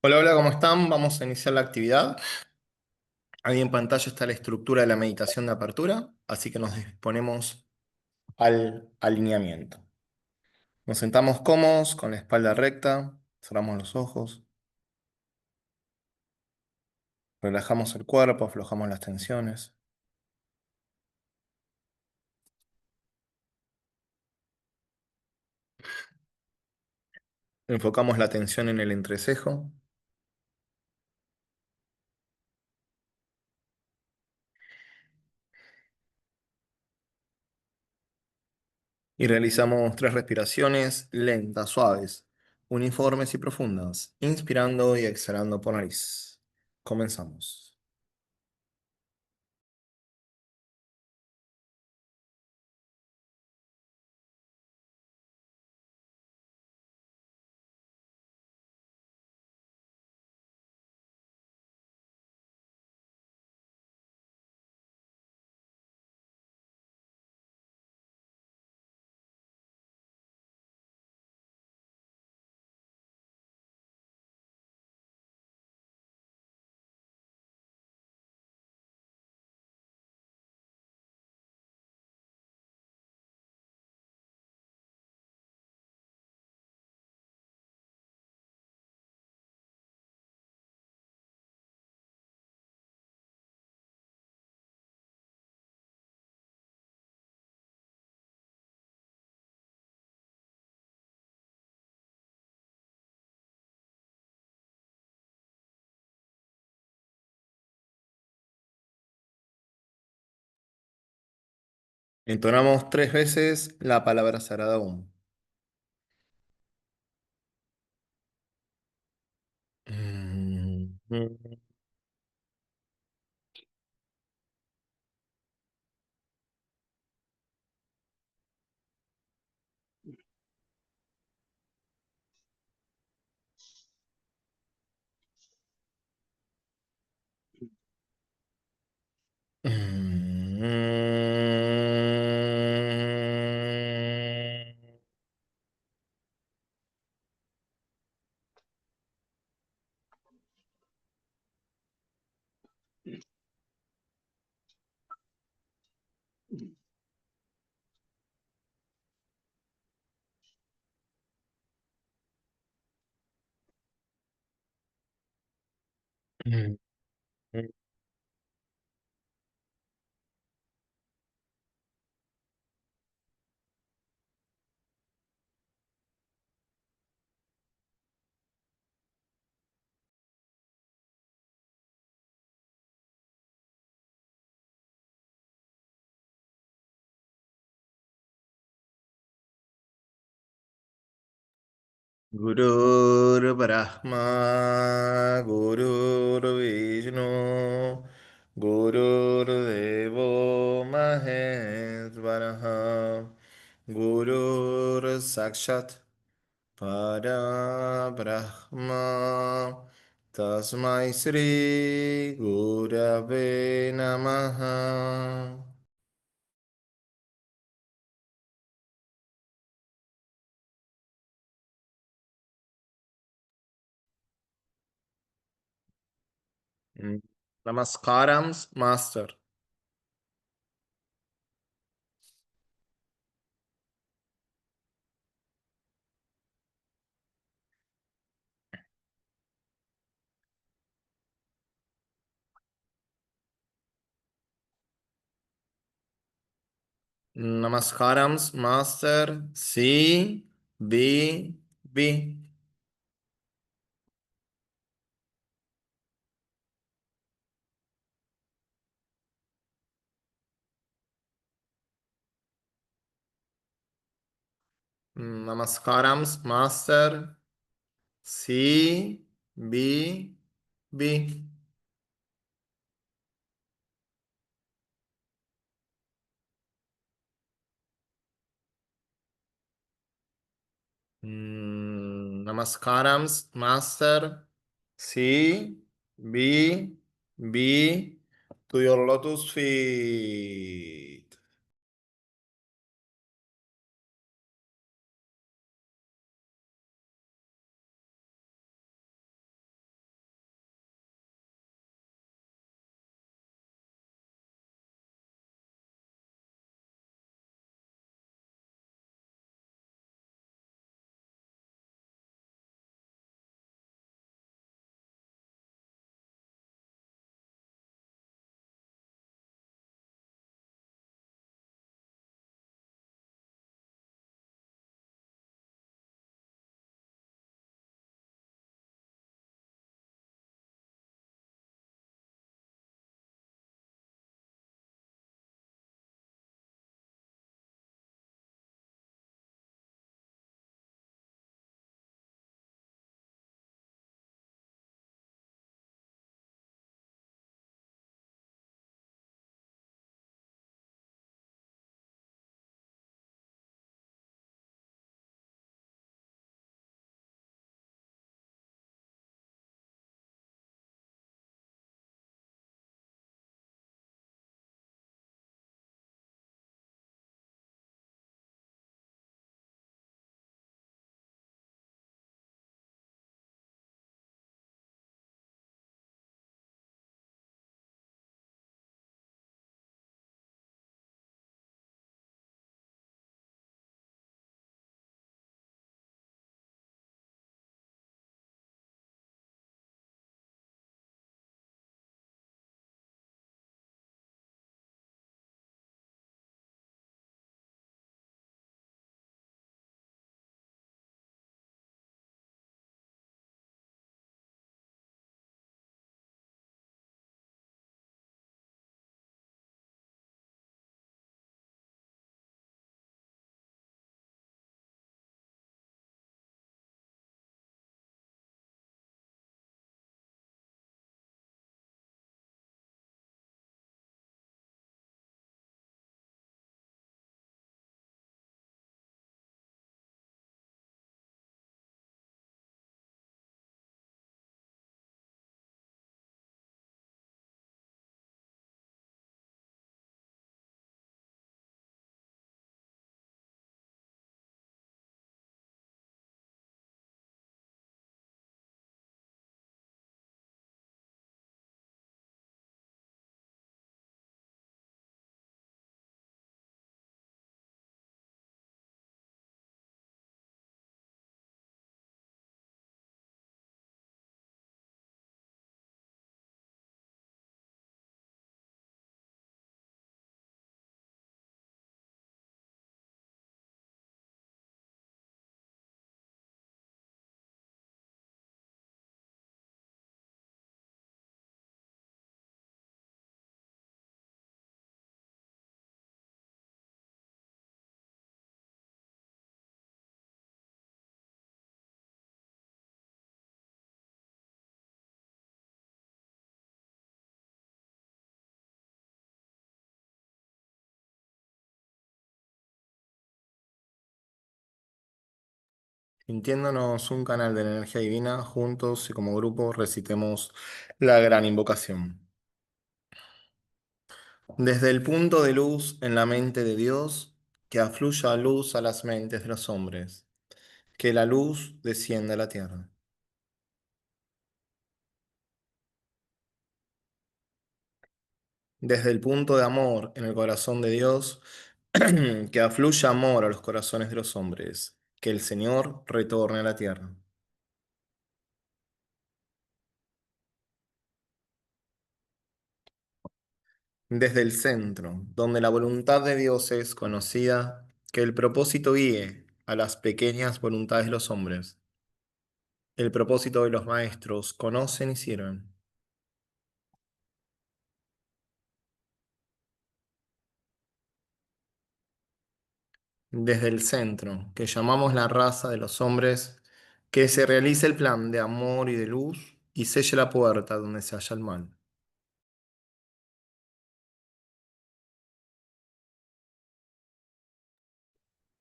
Hola, hola, ¿cómo están? Vamos a iniciar la actividad. Ahí en pantalla está la estructura de la meditación de apertura, así que nos disponemos al alineamiento. Nos sentamos cómodos, con la espalda recta, cerramos los ojos, relajamos el cuerpo, aflojamos las tensiones, enfocamos la atención en el entrecejo y realizamos tres respiraciones lentas, suaves, uniformes y profundas, inspirando y exhalando por nariz. Comenzamos. Entonamos tres veces la palabra sagrada Om. Mm, mm, mm, mm. Gurur Brahma, Gurur Vishnu, Gurur Devo Maheshwaraha, Gurur Sakshat Para Brahma, Tasmai Sri Gurave Namaha. Mm. Namaskarams, Master. Namaskarams, Master. Sí, vi. Namaskarams, Master. Sí, vi. Namaskarams, Master. Sí, vi. To your lotus feet. Sintiéndonos un canal de la energía divina, juntos y como grupo recitemos la gran invocación. Desde el punto de luz en la mente de Dios, que afluya luz a las mentes de los hombres, que la luz descienda a la tierra. Desde el punto de amor en el corazón de Dios, que afluya amor a los corazones de los hombres, que el Señor retorne a la tierra. Desde el centro, donde la voluntad de Dios es conocida, que el propósito guíe a las pequeñas voluntades de los hombres. El propósito de los maestros conocen y sirven. Desde el centro, que llamamos la raza de los hombres, que se realice el plan de amor y de luz y selle la puerta donde se halla el mal.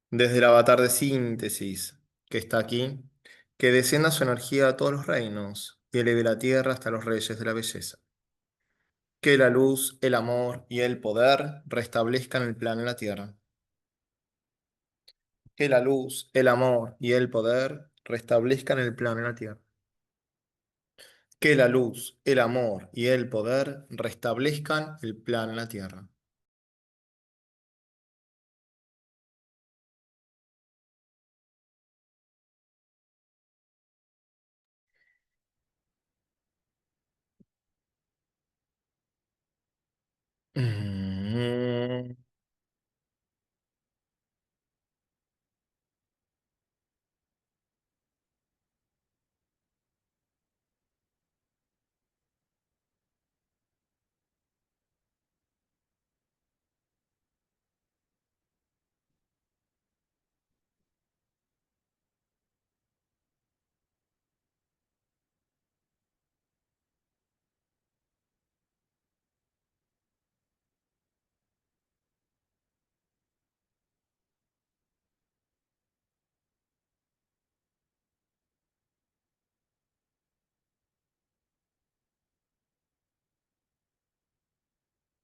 Desde el avatar de síntesis que está aquí, que descienda su energía a todos los reinos y eleve la tierra hasta los reyes de la belleza. Que la luz, el amor y el poder restablezcan el plan en la tierra. Que la luz, el amor y el poder restablezcan el plan en la tierra. Que la luz, el amor y el poder restablezcan el plan en la tierra. Mm.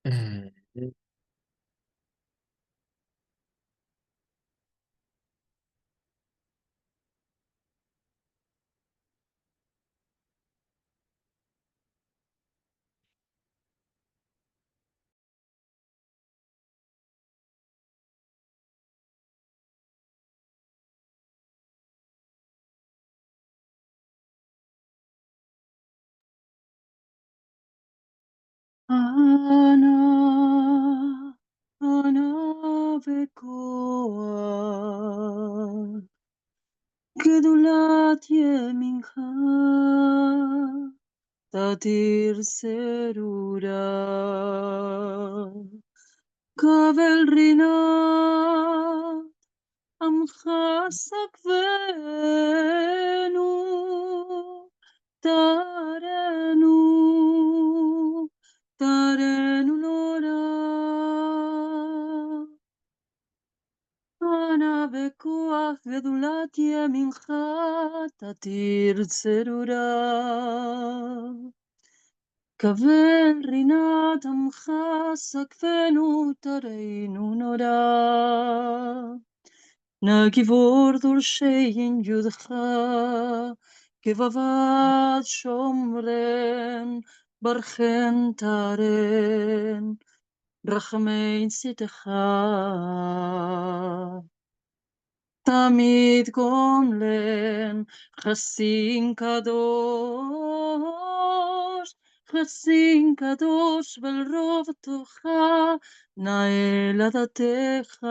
Mm. Ana, Ana bekoa, gedulat yemincha, tatir serura, kavel rina, amcha sakvenu, tarenu, tarenu nora. أنا بكوع גדולת ימינך תתיר צרורה. כבד רינת עמך סקפנו תרנו נורא. נא גיבור דורשי יודך כבבת שומרן ברכן תרן רחמי צאתך. תמיד גומלן חסין קדוש ולרוב תוכה נאה לדתך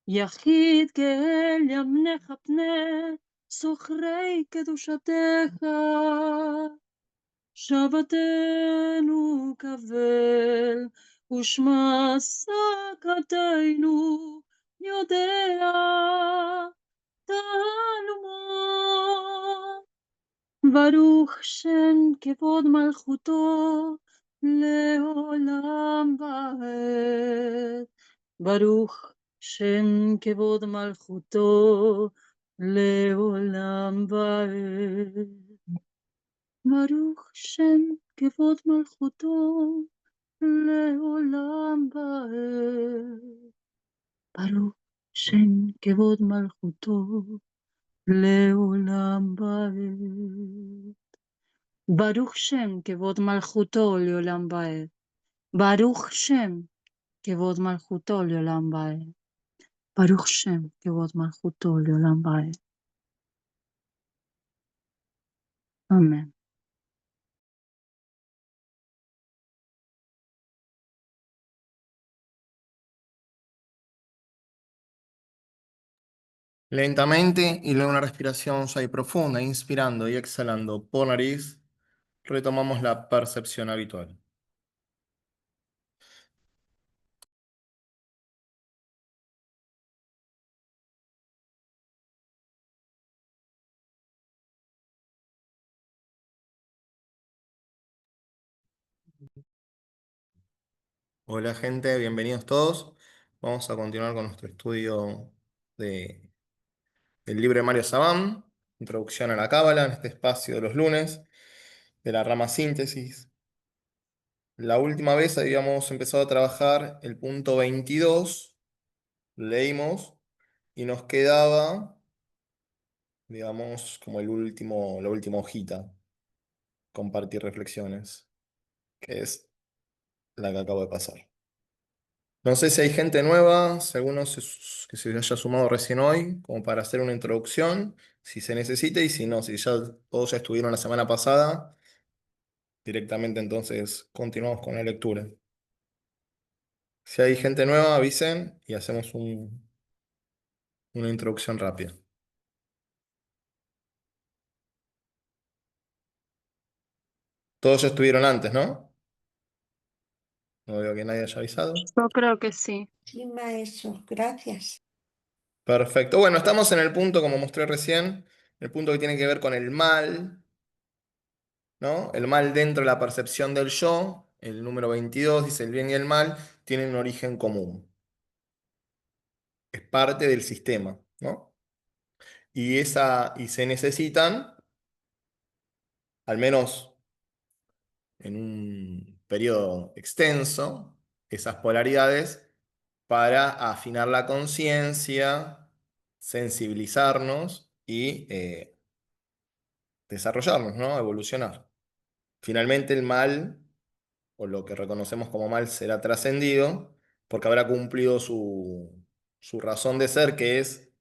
יחיד גאל ימנך פני סוחרי קדושתך שבתנו קבל ושמע שקתנו יודע תעלומו ברוך שם כבוד מלכותו לעולם ועד ברוך שם כבוד מלכותו לעולם ועד. ברוך שם כבוד מלכותו לעולם ועד. ברוך שם כבוד מלכותו לעולם ועד. ברוך שם כבוד מלכותו לעולם ועד. ברוך שם כבוד מלכותו לעולם ועד. ברוך שם כבוד מלכותו לעולם ועד. אמן. Lentamente y luego una respiración suave y profunda, inspirando y exhalando por nariz, retomamos la percepción habitual. Hola gente, bienvenidos todos. Vamos a continuar con nuestro estudio de, del libro de Mario Sabán, Introducción a la Cábala, en este espacio de los lunes, de la rama síntesis. La última vez habíamos empezado a trabajar el punto 22, leímos, y nos quedaba, digamos, como la última hojita, compartir reflexiones, que es la que acabo de pasar. No sé si hay gente nueva, si alguno que se haya sumado recién hoy, como para hacer una introducción, si se necesita, y si no, si ya todos ya estuvieron la semana pasada, directamente entonces continuamos con la lectura. Si hay gente nueva, avisen y hacemos una introducción rápida. Todos ya estuvieron antes, ¿no? No veo que nadie haya avisado. Yo creo que sí. Sí, maestro, gracias. Perfecto. Bueno, estamos en el punto, como mostré recién, el punto que tiene que ver con el mal, ¿no? El mal dentro de la percepción del yo, el número 22 dice el bien y el mal tienen un origen común. Es parte del sistema, ¿no? Y se necesitan, al menos en un periodo extenso, esas polaridades para afinar la conciencia, sensibilizarnos y desarrollarnos, ¿no? Evolucionar. Finalmente el mal, o lo que reconocemos como mal, será trascendido porque habrá cumplido su razón de ser, que es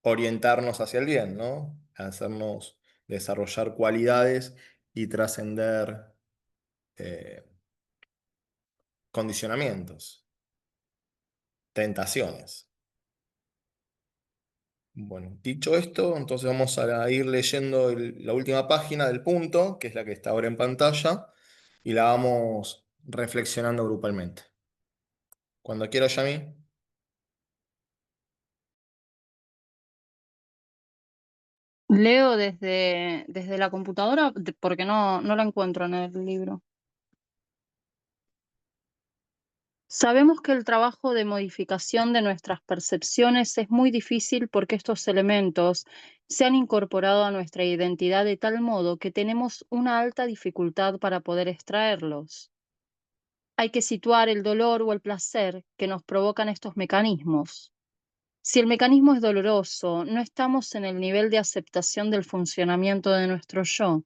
orientarnos hacia el bien, ¿no? Hacernos desarrollar cualidades y trascender eh, condicionamientos, tentaciones. Bueno, dicho esto, entonces vamos a ir leyendo la última página del punto, que es la que está ahora en pantalla, y la vamos reflexionando grupalmente. Cuando quiero, Yami. Leo desde la computadora porque no la encuentro en el libro. Sabemos que el trabajo de modificación de nuestras percepciones es muy difícil porque estos elementos se han incorporado a nuestra identidad de tal modo que tenemos una alta dificultad para poder extraerlos. Hay que situar el dolor o el placer que nos provocan estos mecanismos. Si el mecanismo es doloroso, no estamos en el nivel de aceptación del funcionamiento de nuestro yo.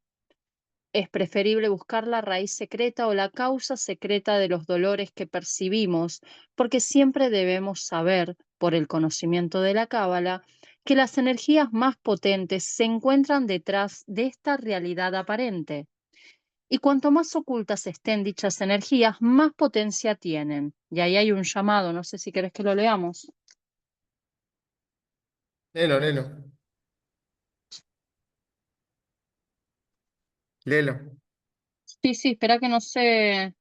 Es preferible buscar la raíz secreta o la causa secreta de los dolores que percibimos, porque siempre debemos saber, por el conocimiento de la Cábala, que las energías más potentes se encuentran detrás de esta realidad aparente. Y cuanto más ocultas estén dichas energías, más potencia tienen. Y ahí hay un llamado, no sé si querés que lo leamos. Léelo, léelo. Léelo. Sí, sí, espera que no sé,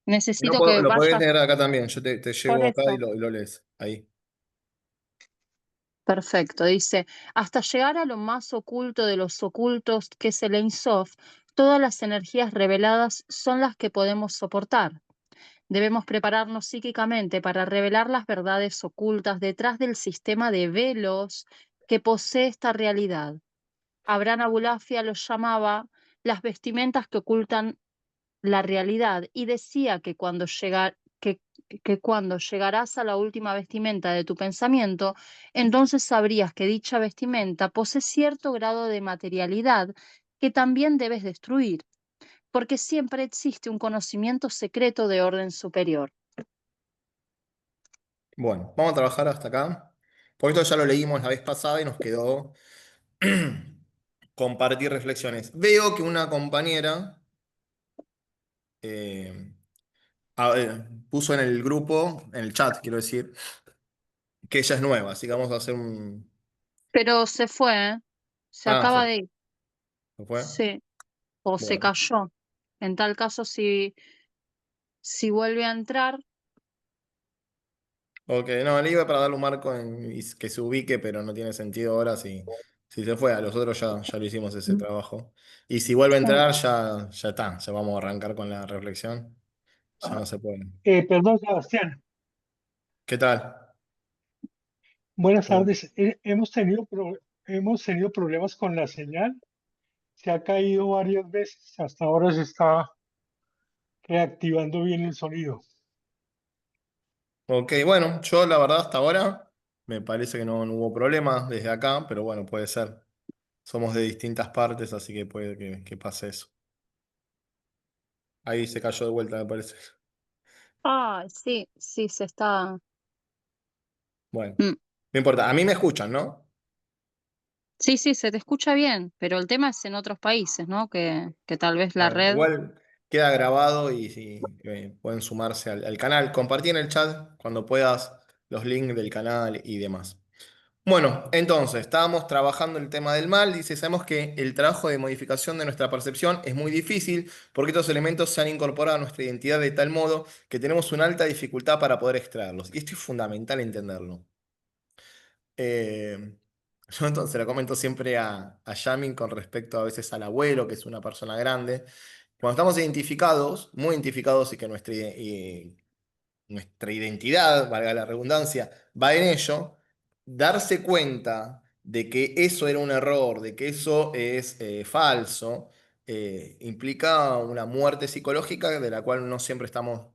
No necesito puedo, que lo podés vaya leer acá también. Yo te por llevo acá eso. y lo lees. Ahí. Perfecto, dice, hasta llegar a lo más oculto de los ocultos, que es el Ein Sof, todas las energías reveladas son las que podemos soportar. Debemos prepararnos psíquicamente para revelar las verdades ocultas detrás del sistema de velos que posee esta realidad. Abraham Abulafia los llamaba las vestimentas que ocultan la realidad y decía que cuando llegarás a la última vestimenta de tu pensamiento, entonces sabrías que dicha vestimenta posee cierto grado de materialidad que también debes destruir, porque siempre existe un conocimiento secreto de orden superior. Bueno, vamos a trabajar hasta acá. Por esto ya lo leímos la vez pasada y nos quedó compartir reflexiones. Veo que una compañera eh, puso en el grupo, en el chat, quiero decir, que ella es nueva, así que vamos a hacer un... Pero se fue, ¿eh? Se Ah, acaba de ir, ¿se fue? sí, o se Bueno. cayó. En tal caso, si vuelve a entrar, Ok, no, le iba para darle un marco y que se ubique, pero no tiene sentido ahora si se fue. A los otros ya lo hicimos ese trabajo. Y si vuelve a sí. entrar, ya está, ya vamos a arrancar con la reflexión. Ya no se puede. Perdón, Sebastián. ¿Qué tal? Buenas ¿Todo tardes. Hemos tenido problemas con la señal. Se ha caído varias veces. Hasta ahora se está reactivando bien el sonido. Ok, bueno, yo la verdad hasta ahora me parece que no hubo problemas desde acá, pero bueno, puede ser. Somos de distintas partes, así que puede que pase eso. Ahí se cayó de vuelta, me parece. Ah, sí, sí, se está. Bueno, Mm. no importa. A mí me escuchan, ¿no? Sí, sí, se te escucha bien, pero el tema es en otros países, ¿no? Que tal vez la Bueno, red. igual queda grabado y si pueden sumarse al canal. Compartí en el chat cuando puedas los links del canal y demás. Bueno, entonces, estábamos trabajando el tema del mal. Dice, sabemos que el trabajo de modificación de nuestra percepción es muy difícil porque estos elementos se han incorporado a nuestra identidad de tal modo que tenemos una alta dificultad para poder extraerlos. Y esto es fundamental entenderlo. Eh, yo entonces lo comento siempre a Yamin con respecto a veces al abuelo, que es una persona grande. Cuando estamos identificados, muy identificados y que nuestra identidad, valga la redundancia, va en ello, darse cuenta de que eso era un error, de que eso es falso, implica una muerte psicológica de la cual no siempre estamos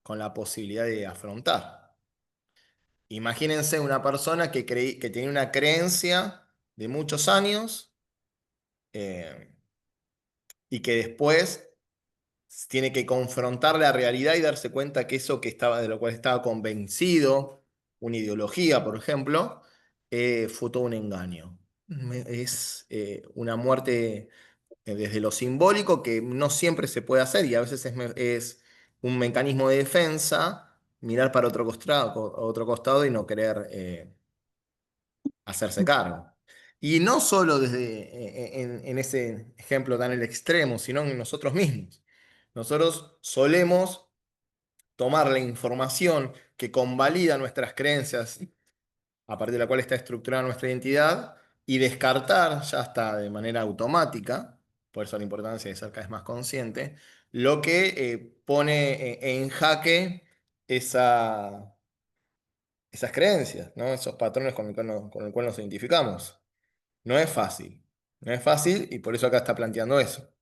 con la posibilidad de afrontar. Imagínense una persona que tiene una creencia de muchos años eh, y que después tiene que confrontar la realidad y darse cuenta que eso que estaba, de lo cual estaba convencido, una ideología, por ejemplo, fue todo un engaño. Es una muerte desde lo simbólico que no siempre se puede hacer y a veces es un mecanismo de defensa mirar para otro costado y no querer hacerse cargo. Y no solo desde, en ese ejemplo tan el extremo, sino en nosotros mismos. Nosotros solemos tomar la información que convalida nuestras creencias, a partir de la cual está estructurada nuestra identidad, y descartar, ya está de manera automática, por eso la importancia de ser cada vez más consciente, lo que pone en jaque esa, esas creencias, ¿no? Esos patrones con el cual nos identificamos. No es fácil, no es fácil y por eso acá está planteando eso.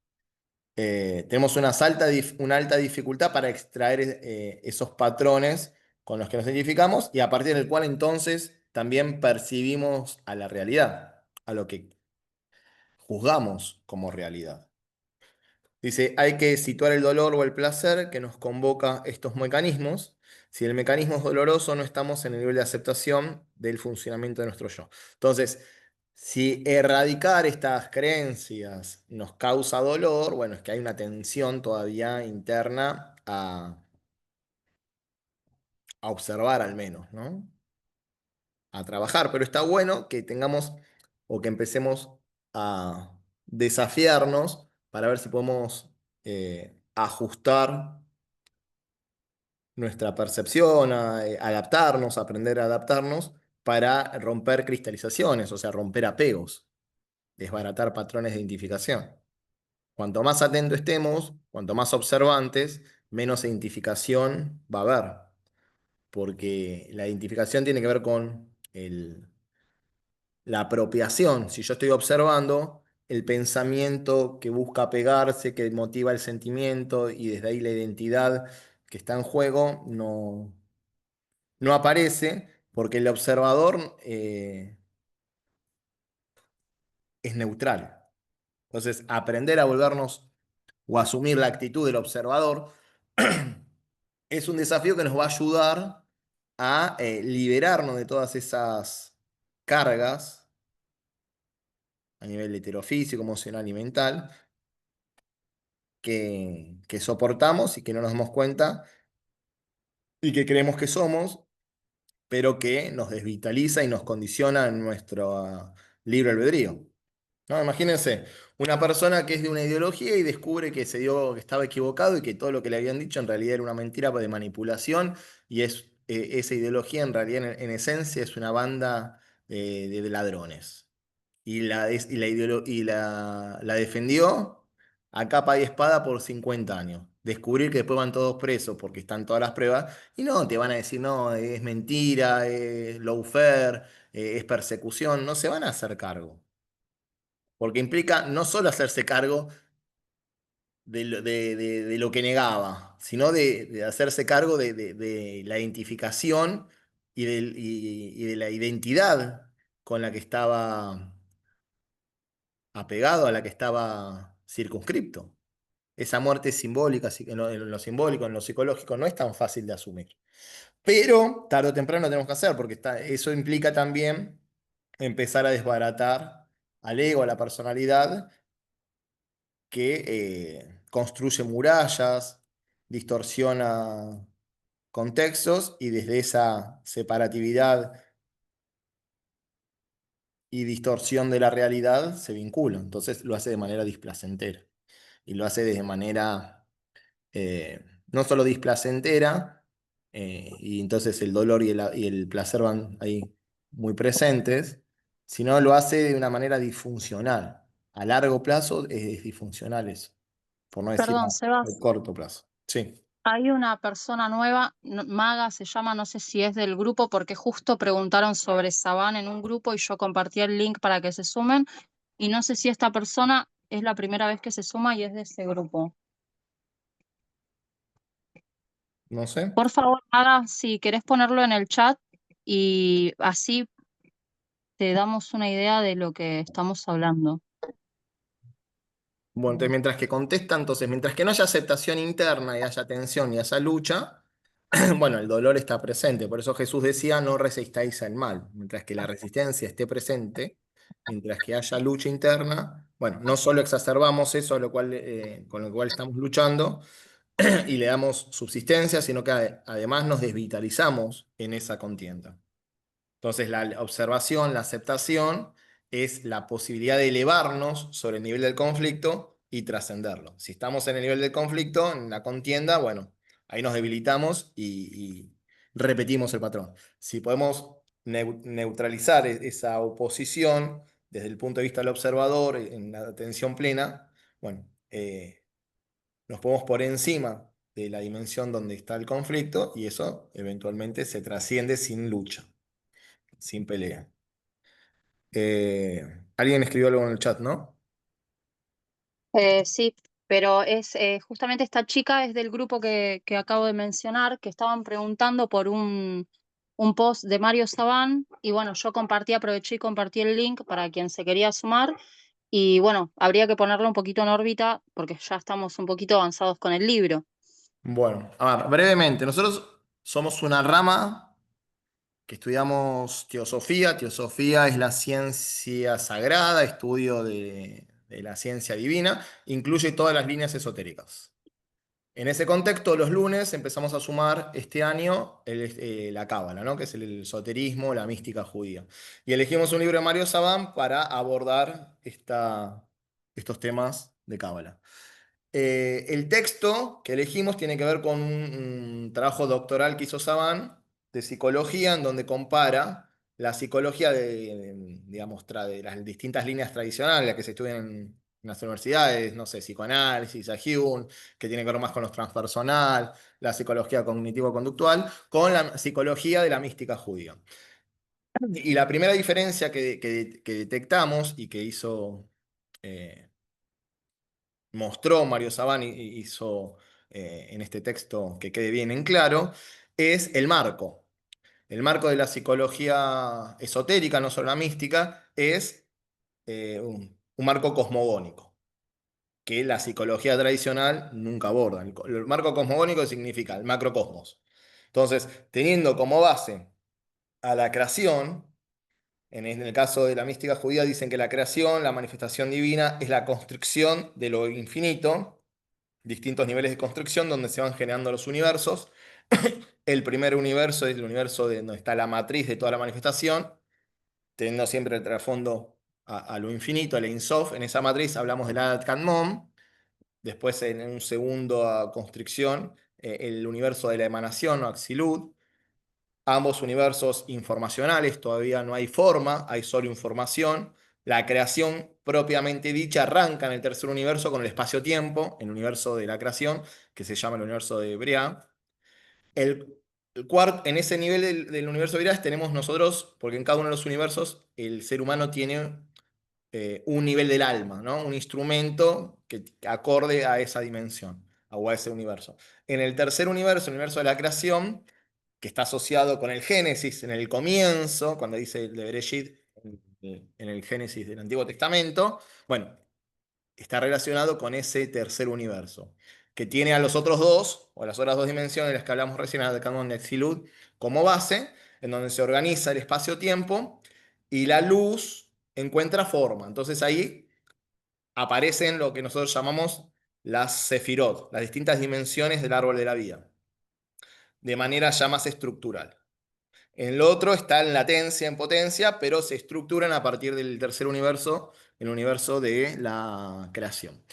Tenemos una alta dificultad para extraer esos patrones con los que nos identificamos y a partir del cual entonces también percibimos a la realidad, a lo que juzgamos como realidad. Dice, hay que situar el dolor o el placer que nos convoca estos mecanismos. Si el mecanismo es doloroso, no estamos en el nivel de aceptación del funcionamiento de nuestro yo. Entonces, si erradicar estas creencias nos causa dolor, bueno, es que hay una tensión todavía interna a observar al menos, ¿no? A trabajar, pero está bueno que tengamos o que empecemos a desafiarnos para ver si podemos ajustar nuestra percepción, adaptarnos, aprender a adaptarnos para romper cristalizaciones, o sea, romper apegos, desbaratar patrones de identificación. Cuanto más atentos estemos, cuanto más observantes, menos identificación va a haber, porque la identificación tiene que ver con la apropiación. Si yo estoy observando el pensamiento que busca pegarse, que motiva el sentimiento y desde ahí la identidad que está en juego, no aparece porque el observador es neutral. Entonces, aprender a volvernos o asumir la actitud del observador es un desafío que nos va a ayudar a liberarnos de todas esas cargas a nivel heterofísico, emocional y mental que soportamos y que no nos damos cuenta y que creemos que somos, pero que nos desvitaliza y nos condiciona en nuestro libre albedrío. ¿No? Imagínense, una persona que es de una ideología y descubre que que estaba equivocado y que todo lo que le habían dicho en realidad era una mentira de manipulación y esa ideología en realidad en esencia es una banda de ladrones. La defendió a capa y espada por 50 años. Descubrir que después van todos presos porque están todas las pruebas y no, te van a decir, no, es mentira, es lawfare, es persecución, no se van a hacer cargo. Porque implica no solo hacerse cargo de lo que negaba, sino de hacerse cargo de la identificación y de la identidad con la que estaba apegado, a la que estaba circunscripto. Esa muerte simbólica, en lo simbólico, en lo psicológico, no es tan fácil de asumir. Pero tarde o temprano lo tenemos que hacer, porque eso implica también empezar a desbaratar al ego, a la personalidad que construye murallas, distorsiona contextos y desde esa separatividad y distorsión de la realidad se vincula. Entonces lo hace de manera displacentera y lo hace de manera no solo displacentera, y entonces el dolor y el placer van ahí muy presentes, sino lo hace de una manera disfuncional. A largo plazo es disfuncional eso, por no decir Perdón, a Sebas, corto plazo. Sí. hay una persona nueva, Maga se llama, no sé si es del grupo, porque justo preguntaron sobre Saban en un grupo y yo compartí el link para que se sumen. Y no sé si esta persona es la primera vez que se suma y es de ese grupo. No sé. Por favor, Maga, si querés ponerlo en el chat y así te damos una idea de lo que estamos hablando. Bueno, entonces mientras que contesta, entonces mientras que no haya aceptación interna y haya tensión y haya lucha, bueno, el dolor está presente. Por eso Jesús decía, no resistáis al mal. Mientras que la resistencia esté presente, mientras que haya lucha interna, bueno, no solo exacerbamos eso con lo cual estamos luchando y le damos subsistencia, sino que además nos desvitalizamos en esa contienda. Entonces, la observación, la aceptación, es la posibilidad de elevarnos sobre el nivel del conflicto y trascenderlo. Si estamos en el nivel del conflicto, en la contienda, bueno, ahí nos debilitamos y repetimos el patrón. Si podemos neutralizar esa oposición desde el punto de vista del observador, en la atención plena, bueno, nos ponemos por encima de la dimensión donde está el conflicto y eso eventualmente se trasciende sin lucha, sin pelea. Alguien escribió algo en el chat, ¿no? Sí, pero es justamente esta chica es del grupo que acabo de mencionar, que estaban preguntando por un post de Mario Sabán y bueno, yo compartí, aproveché y compartí el link para quien se quería sumar y bueno, habría que ponerlo un poquito en órbita porque ya estamos un poquito avanzados con el libro. Bueno, a ver, brevemente, nosotros somos una rama que estudiamos teosofía. Teosofía es la ciencia sagrada, estudio de la ciencia divina, incluye todas las líneas esotéricas. En ese contexto, los lunes empezamos a sumar este año la cábala, ¿no? Que es el esoterismo, la mística judía. Y elegimos un libro de Mario Sabán para abordar estos temas de cábala. El texto que elegimos tiene que ver con un trabajo doctoral que hizo Saban de psicología, en donde compara la psicología digamos, de las distintas líneas tradicionales, las que se estudian en las universidades, no sé, psicoanálisis, a Jung, que tiene que ver más con lo transpersonal, la psicología cognitivo-conductual, con la psicología de la mística judía. Y la primera diferencia que detectamos y que mostró Mario Sabán y hizo en este texto que quede bien en claro, es el marco. El marco de la psicología esotérica, no solo la mística, es un marco cosmogónico, que la psicología tradicional nunca aborda. El marco cosmogónico significa el macrocosmos. Entonces, teniendo como base a la creación, en el caso de la mística judía dicen que la creación, la manifestación divina, es la construcción de lo infinito, distintos niveles de construcción donde se van generando los universos. El primer universo es el universo de donde está la matriz de toda la manifestación, teniendo siempre el trasfondo a lo infinito, el Ein Sof. En esa matriz hablamos del Adat Kadmon. Después, en un segundo construcción, el universo de la emanación o Axilut. Ambos universos informacionales, todavía no hay forma, hay solo información. La creación propiamente dicha arranca en el tercer universo con el espacio-tiempo, el universo de la creación, que se llama el universo de Briah. El, en ese nivel del universo de Briah tenemos nosotros, porque en cada uno de los universos el ser humano tiene un nivel del alma, ¿no? Un instrumento que acorde a esa dimensión o a ese universo. En el tercer universo, el universo de la creación, que está asociado con el Génesis en el comienzo, cuando dice el de Bereshit en el Génesis del Antiguo Testamento, bueno, está relacionado con ese tercer universo, que tiene a los otros dos, o las otras dos dimensiones de las que hablamos recién, el canon de Exilud, como base, en donde se organiza el espacio-tiempo y la luz encuentra forma. Entonces ahí aparecen lo que nosotros llamamos las sefirot, las distintas dimensiones del árbol de la vida, de manera ya más estructural. En lo otro está en latencia, en potencia, pero se estructuran a partir del tercer universo, el universo de la creación.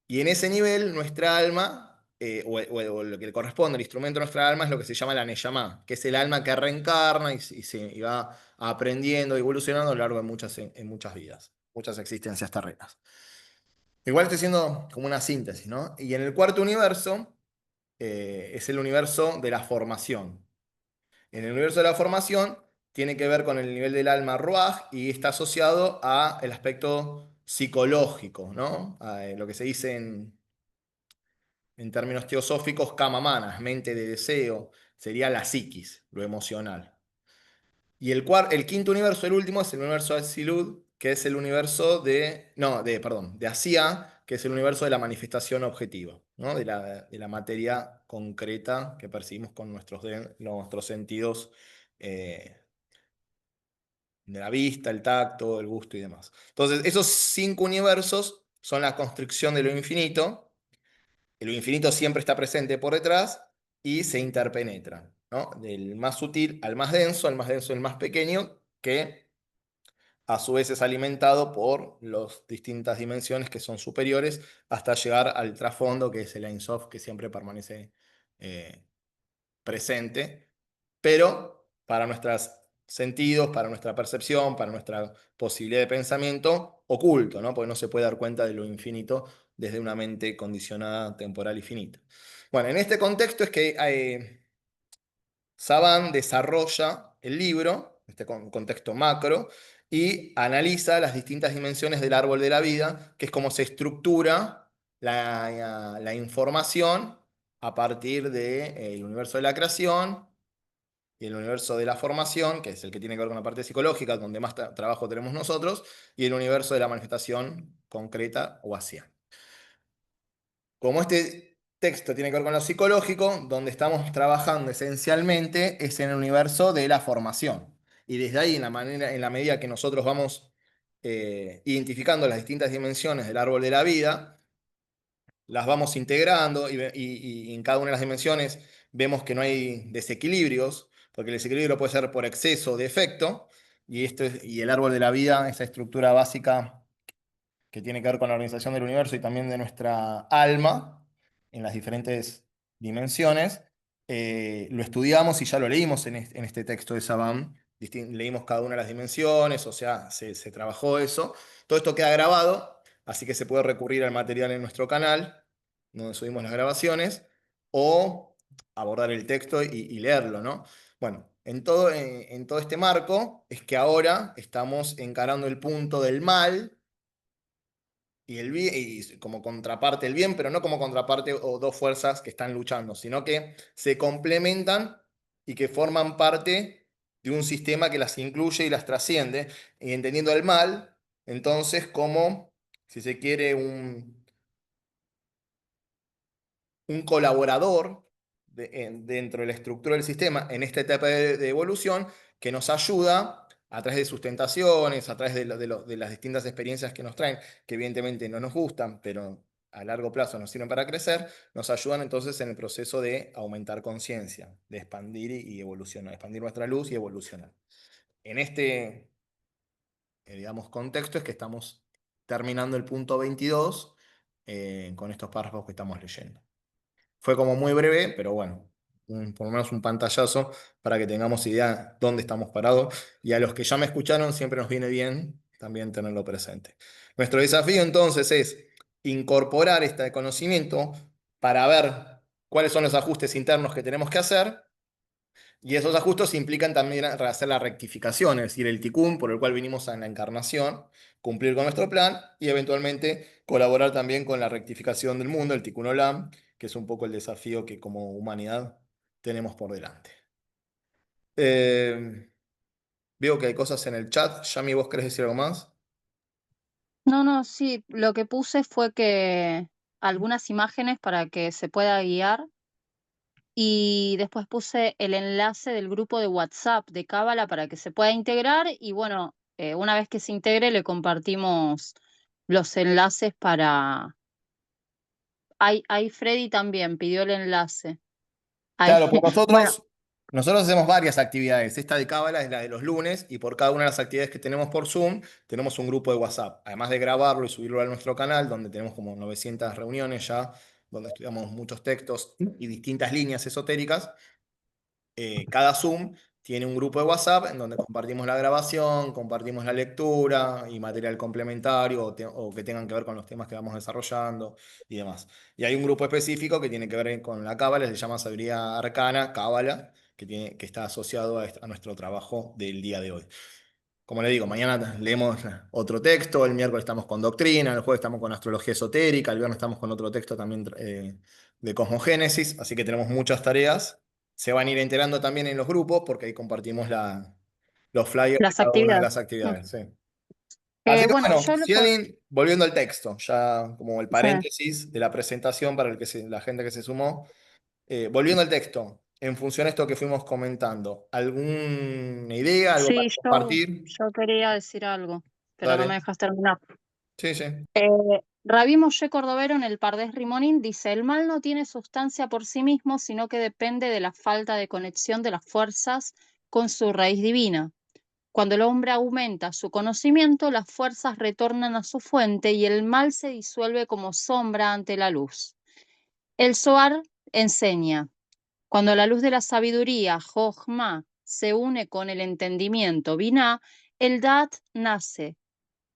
Y en ese nivel, nuestra alma, o lo que le corresponde al instrumento de nuestra alma, es lo que se llama la Neyamá, que es el alma que reencarna y va aprendiendo, evolucionando a lo largo de en muchas vidas, muchas existencias terrenas. Igual estoy haciendo como una síntesis, ¿no? Y en el cuarto universo, es el universo de la formación. En el universo de la formación tiene que ver con el nivel del alma Ruach y está asociado a el aspecto psicológico, ¿no? A lo que se dice en términos teosóficos, kama manas, mente de deseo, sería la psiquis, lo emocional. Y el quinto universo, el último, es el universo de Silud, que es el universo de Asia, que es el universo de la manifestación objetiva, ¿no? De la materia concreta que percibimos con nuestros sentidos, de la vista, el tacto, el gusto y demás. Entonces, esos 5 universos son la construcción de lo infinito. Lo infinito siempre está presente por detrás y se interpenetra, ¿no? Del más sutil al más denso el más pequeño, que a su vez es alimentado por las distintas dimensiones que son superiores hasta llegar al trasfondo, que es el Ein Sof, que siempre permanece eh, presente, pero para nuestros sentidos, para nuestra percepción, para nuestra posibilidad de pensamiento, oculto, ¿no? Porque no se puede dar cuenta de lo infinito desde una mente condicionada, temporal y finita. Bueno, en este contexto es que Saban desarrolla el libro, este contexto macro, y analiza las distintas dimensiones del árbol de la vida, que es cómo se estructura la información a partir del universo de la creación y el universo de la formación, que es el que tiene que ver con la parte psicológica, donde más trabajo tenemos nosotros, y el universo de la manifestación concreta o hacia. Como este texto tiene que ver con lo psicológico, donde estamos trabajando esencialmente es en el universo de la formación. Y desde ahí, en la medida que nosotros vamos identificando las distintas dimensiones del árbol de la vida, las vamos integrando y en cada una de las dimensiones vemos que no hay desequilibrios, porque el desequilibrio puede ser por exceso o defecto, y el árbol de la vida, esa estructura básica que tiene que ver con la organización del universo y también de nuestra alma en las diferentes dimensiones, lo estudiamos y ya lo leímos en este texto de Saban. Leímos cada una de las dimensiones, o sea, se trabajó eso. Todo esto queda grabado, así que se puede recurrir al material en nuestro canal, donde subimos las grabaciones, o abordar el texto y leerlo, ¿no? Bueno, en todo este marco es que ahora estamos encarando el punto del mal y el bien, y como contraparte el bien, pero no como contraparte o dos fuerzas que están luchando, sino que se complementan y que forman parte de un sistema que las incluye y las trasciende, y entendiendo el mal, entonces como, si se quiere, un colaborador dentro de la estructura del sistema en esta etapa de evolución que nos ayuda a través de sus tentaciones, a través de las distintas experiencias que nos traen, que evidentemente no nos gustan, pero a largo plazo nos sirven para crecer, nos ayudan entonces en el proceso de aumentar conciencia, de expandir y evolucionar, expandir nuestra luz y evolucionar. En este, digamos, contexto es que estamos terminando el punto 22 con estos párrafos que estamos leyendo. Fue como muy breve, pero bueno, por lo menos un pantallazo para que tengamos idea dónde estamos parados. Y a los que ya me escucharon, siempre nos viene bien también tenerlo presente. Nuestro desafío entonces es incorporar este conocimiento para ver cuáles son los ajustes internos que tenemos que hacer. Y esos ajustes implican también hacer la rectificación, es decir, el ticún por el cual vinimos a la encarnación, cumplir con nuestro plan y eventualmente colaborar también con la rectificación del mundo, el tikkun olam, que es un poco el desafío que como humanidad tenemos por delante. Eh, Veo que hay cosas en el chat. Yami, ¿vos querés decir algo más? No, sí, lo que puse fue que algunas imágenes para que se pueda guiar y después puse el enlace del grupo de WhatsApp de Cábala para que se pueda integrar y bueno, una vez que se integre le compartimos los enlaces para... Ahí Freddy también pidió el enlace. Ahí, Claro, pues bueno, nosotros hacemos varias actividades. Esta de Cábala es la de los lunes y por cada una de las actividades que tenemos por Zoom, tenemos un grupo de WhatsApp. Además de grabarlo y subirlo a nuestro canal, donde tenemos como 900 reuniones ya, donde estudiamos muchos textos y distintas líneas esotéricas. Cada Zoom tiene un grupo de WhatsApp en donde compartimos la grabación, compartimos la lectura y material complementario o que tengan que ver con los temas que vamos desarrollando y demás. Y hay un grupo específico que tiene que ver con la Cábala, se llama Sabiduría Arcana, Cábala, que está asociado a nuestro trabajo del día de hoy. Como le digo, mañana leemos otro texto, el miércoles estamos con doctrina, el jueves estamos con astrología esotérica, el viernes estamos con otro texto también de cosmogénesis, así que tenemos muchas tareas. Se van a ir enterando también en los grupos porque ahí compartimos los flyers de las cada una de actividades. las actividades. Sí. Así que Bueno, bueno, yo le si puedo... alguien, volviendo al texto, ya como el Sí, paréntesis de la presentación para la gente que se sumó, volviendo al texto, en función de esto que fuimos comentando, ¿alguna idea, algo para sí, compartir? yo quería decir algo, pero no me Dale. dejas terminar. Sí, sí. Rabí Moshe Cordovero en el Pardes Rimonín dice, el mal no tiene sustancia por sí mismo, sino que depende de la falta de conexión de las fuerzas con su raíz divina. Cuando el hombre aumenta su conocimiento, las fuerzas retornan a su fuente y el mal se disuelve como sombra ante la luz. El Zohar enseña, cuando la luz de la sabiduría, Jochma, se une con el entendimiento, Binah, el Dat nace.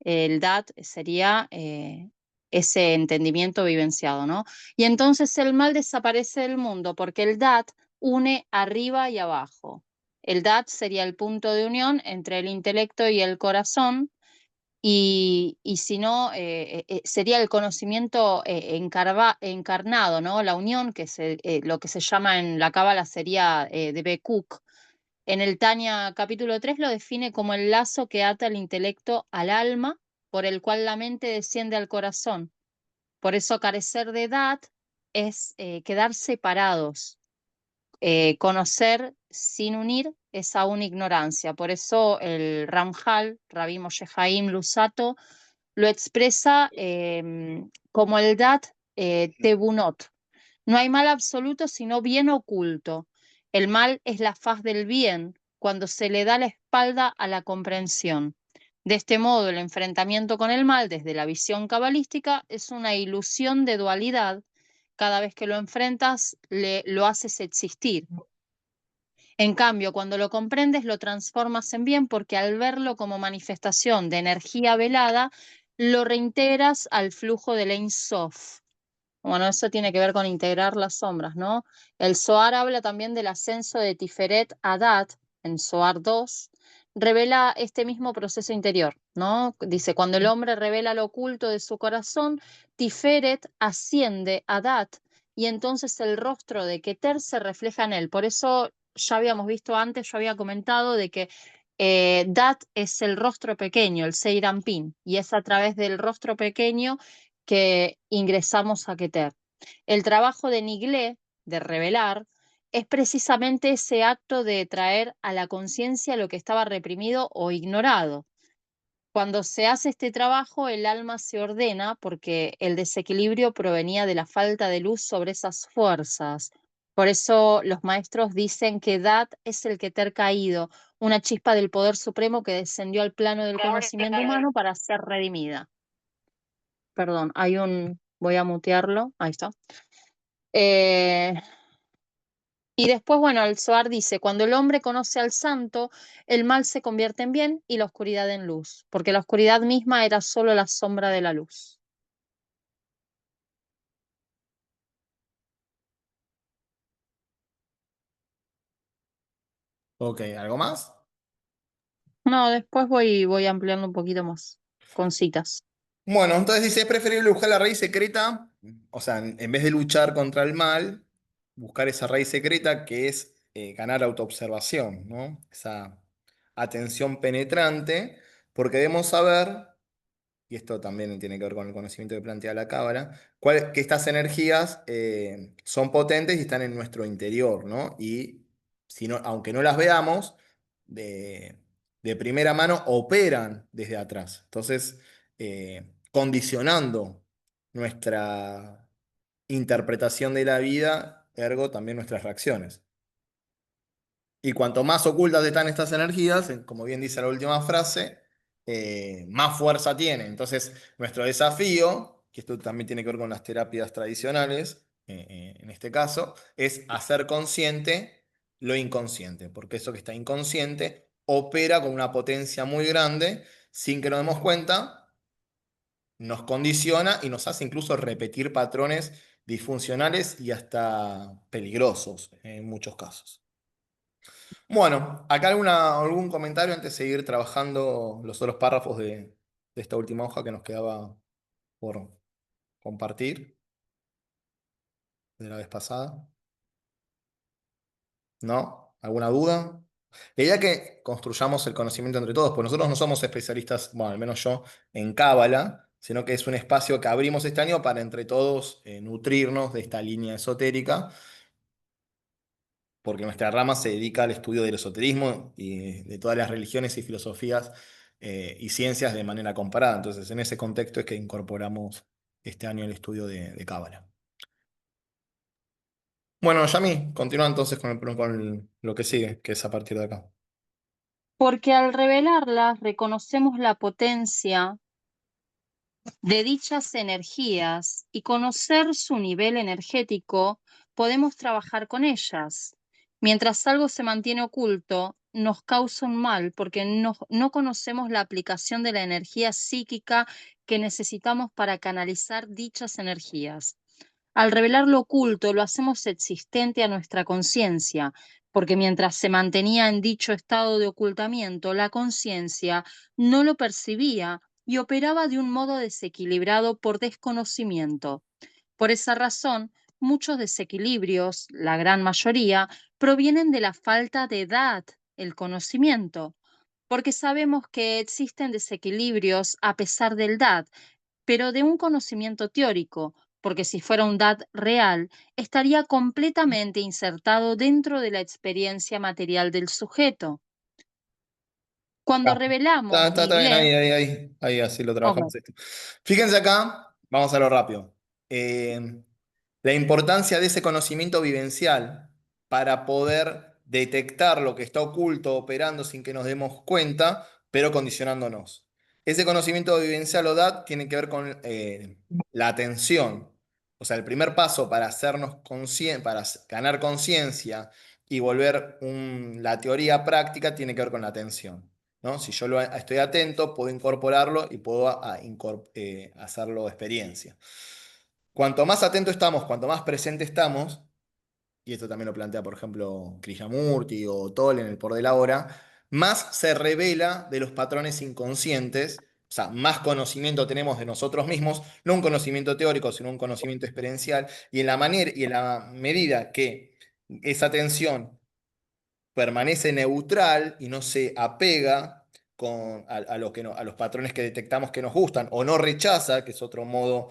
El Dat sería ese entendimiento vivenciado, ¿no? Y entonces el mal desaparece del mundo porque el Dat une arriba y abajo. El Dat sería el punto de unión entre el intelecto y el corazón y si no, sería el conocimiento encarnado, ¿no? La unión, lo que se llama en la Cábala sería de Bekuk. En el Tania capítulo 3 lo define como el lazo que ata el intelecto al alma, por el cual la mente desciende al corazón. Por eso carecer de edad es quedar separados. Conocer sin unir es aún ignorancia. Por eso el Ramjal, Rabbi Moshe Chaim Lusato, lo expresa como el Dat Tebunot. No hay mal absoluto, sino bien oculto. El mal es la faz del bien cuando se le da la espalda a la comprensión. De este modo, el enfrentamiento con el mal desde la visión cabalística es una ilusión de dualidad. Cada vez que lo enfrentas, lo haces existir. En cambio, cuando lo comprendes, lo transformas en bien porque al verlo como manifestación de energía velada, lo reintegras al flujo del Ein Sof. Bueno, eso tiene que ver con integrar las sombras, ¿no? El Zohar habla también del ascenso de Tiferet a Dat, en Zohar 2, revela este mismo proceso interior, ¿no? Dice, cuando el hombre revela lo oculto de su corazón, Tiferet asciende a Dat, y entonces el rostro de Keter se refleja en él. Por eso ya habíamos visto antes, yo había comentado de que Dat es el rostro pequeño, el Seir Anpin, y es a través del rostro pequeño que ingresamos a Keter. El trabajo de Niglé, de revelar, es precisamente ese acto de traer a la conciencia lo que estaba reprimido o ignorado. Cuando se hace este trabajo, el alma se ordena porque el desequilibrio provenía de la falta de luz sobre esas fuerzas. Por eso los maestros dicen que Dat es el Keter caído, una chispa del poder supremo que descendió al plano del conocimiento humano para ser redimida. Perdón, voy a mutearlo, ahí está. Eh, y después, bueno, el Zohar dice, cuando el hombre conoce al santo, el mal se convierte en bien y la oscuridad en luz, porque la oscuridad misma era solo la sombra de la luz. Ok, ¿algo más? No, después voy ampliando un poquito más, con citas. Bueno, entonces dice, es preferible buscar la raíz secreta, o sea, en vez de luchar contra el mal, buscar esa raíz secreta que es ganar autoobservación, ¿no? Esa atención penetrante, porque debemos saber, y esto también tiene que ver con el conocimiento que plantea la Cábala, que estas energías son potentes y están en nuestro interior, ¿no? Y si no, aunque no las veamos, de, de primera mano operan desde atrás. Entonces, condicionando nuestra interpretación de la vida, ergo también nuestras reacciones. Y cuanto más ocultas están estas energías, como bien dice la última frase, más fuerza tiene. Entonces, nuestro desafío, que esto también tiene que ver con las terapias tradicionales, en este caso, es hacer consciente lo inconsciente, porque eso que está inconsciente opera con una potencia muy grande sin que nos demos cuenta, nos condiciona y nos hace incluso repetir patrones disfuncionales y hasta peligrosos en muchos casos. Bueno, acá algún comentario antes de seguir trabajando los otros párrafos de esta última hoja que nos quedaba por compartir de la vez pasada. ¿No? ¿Alguna duda? La idea es que construyamos el conocimiento entre todos, pues nosotros no somos especialistas, bueno, al menos yo, en Cábala, sino que es un espacio que abrimos este año para entre todos nutrirnos de esta línea esotérica, porque nuestra rama se dedica al estudio del esoterismo y de todas las religiones y filosofías y ciencias de manera comparada. Entonces, en ese contexto es que incorporamos este año el estudio de Cábala. Bueno, Yami, continúa entonces con lo que sigue, que es a partir de acá. Porque al revelarlas reconocemos la potencia de dichas energías y conocer su nivel energético, podemos trabajar con ellas. Mientras algo se mantiene oculto, nos causa un mal porque no conocemos la aplicación de la energía psíquica que necesitamos para canalizar dichas energías. Al revelar lo oculto, lo hacemos existente a nuestra conciencia, porque mientras se mantenía en dicho estado de ocultamiento, la conciencia no lo percibía y operaba de un modo desequilibrado por desconocimiento. Por esa razón, muchos desequilibrios, la gran mayoría, provienen de la falta de edad, el conocimiento, porque sabemos que existen desequilibrios a pesar del DAD, pero de un conocimiento teórico, porque si fuera un DAD real, estaría completamente insertado dentro de la experiencia material del sujeto. Cuando revelamos Está bien, Niglé, ahí así lo ok, trabajamos esto. Fíjense acá, vamos a lo rápido. La importancia de ese conocimiento vivencial para poder detectar lo que está oculto, operando sin que nos demos cuenta, pero condicionándonos. Ese conocimiento vivencial o DAT tiene que ver con la atención. O sea, el primer paso para hacernos para ganar conciencia y volver la teoría práctica tiene que ver con la atención. ¿No? Si yo estoy atento, puedo incorporarlo y puedo hacerlo experiencia. Cuanto más atento estamos, cuanto más presente estamos, y esto también lo plantea, por ejemplo, Krishnamurti o Tolle en El Por de la Hora, más se revela de los patrones inconscientes, o sea, más conocimiento tenemos de nosotros mismos, no un conocimiento teórico, sino un conocimiento experiencial, y en la manera y en la medida que esa atención permanece neutral y no se apega a lo que a los patrones que detectamos que nos gustan, o no rechaza, que es otro modo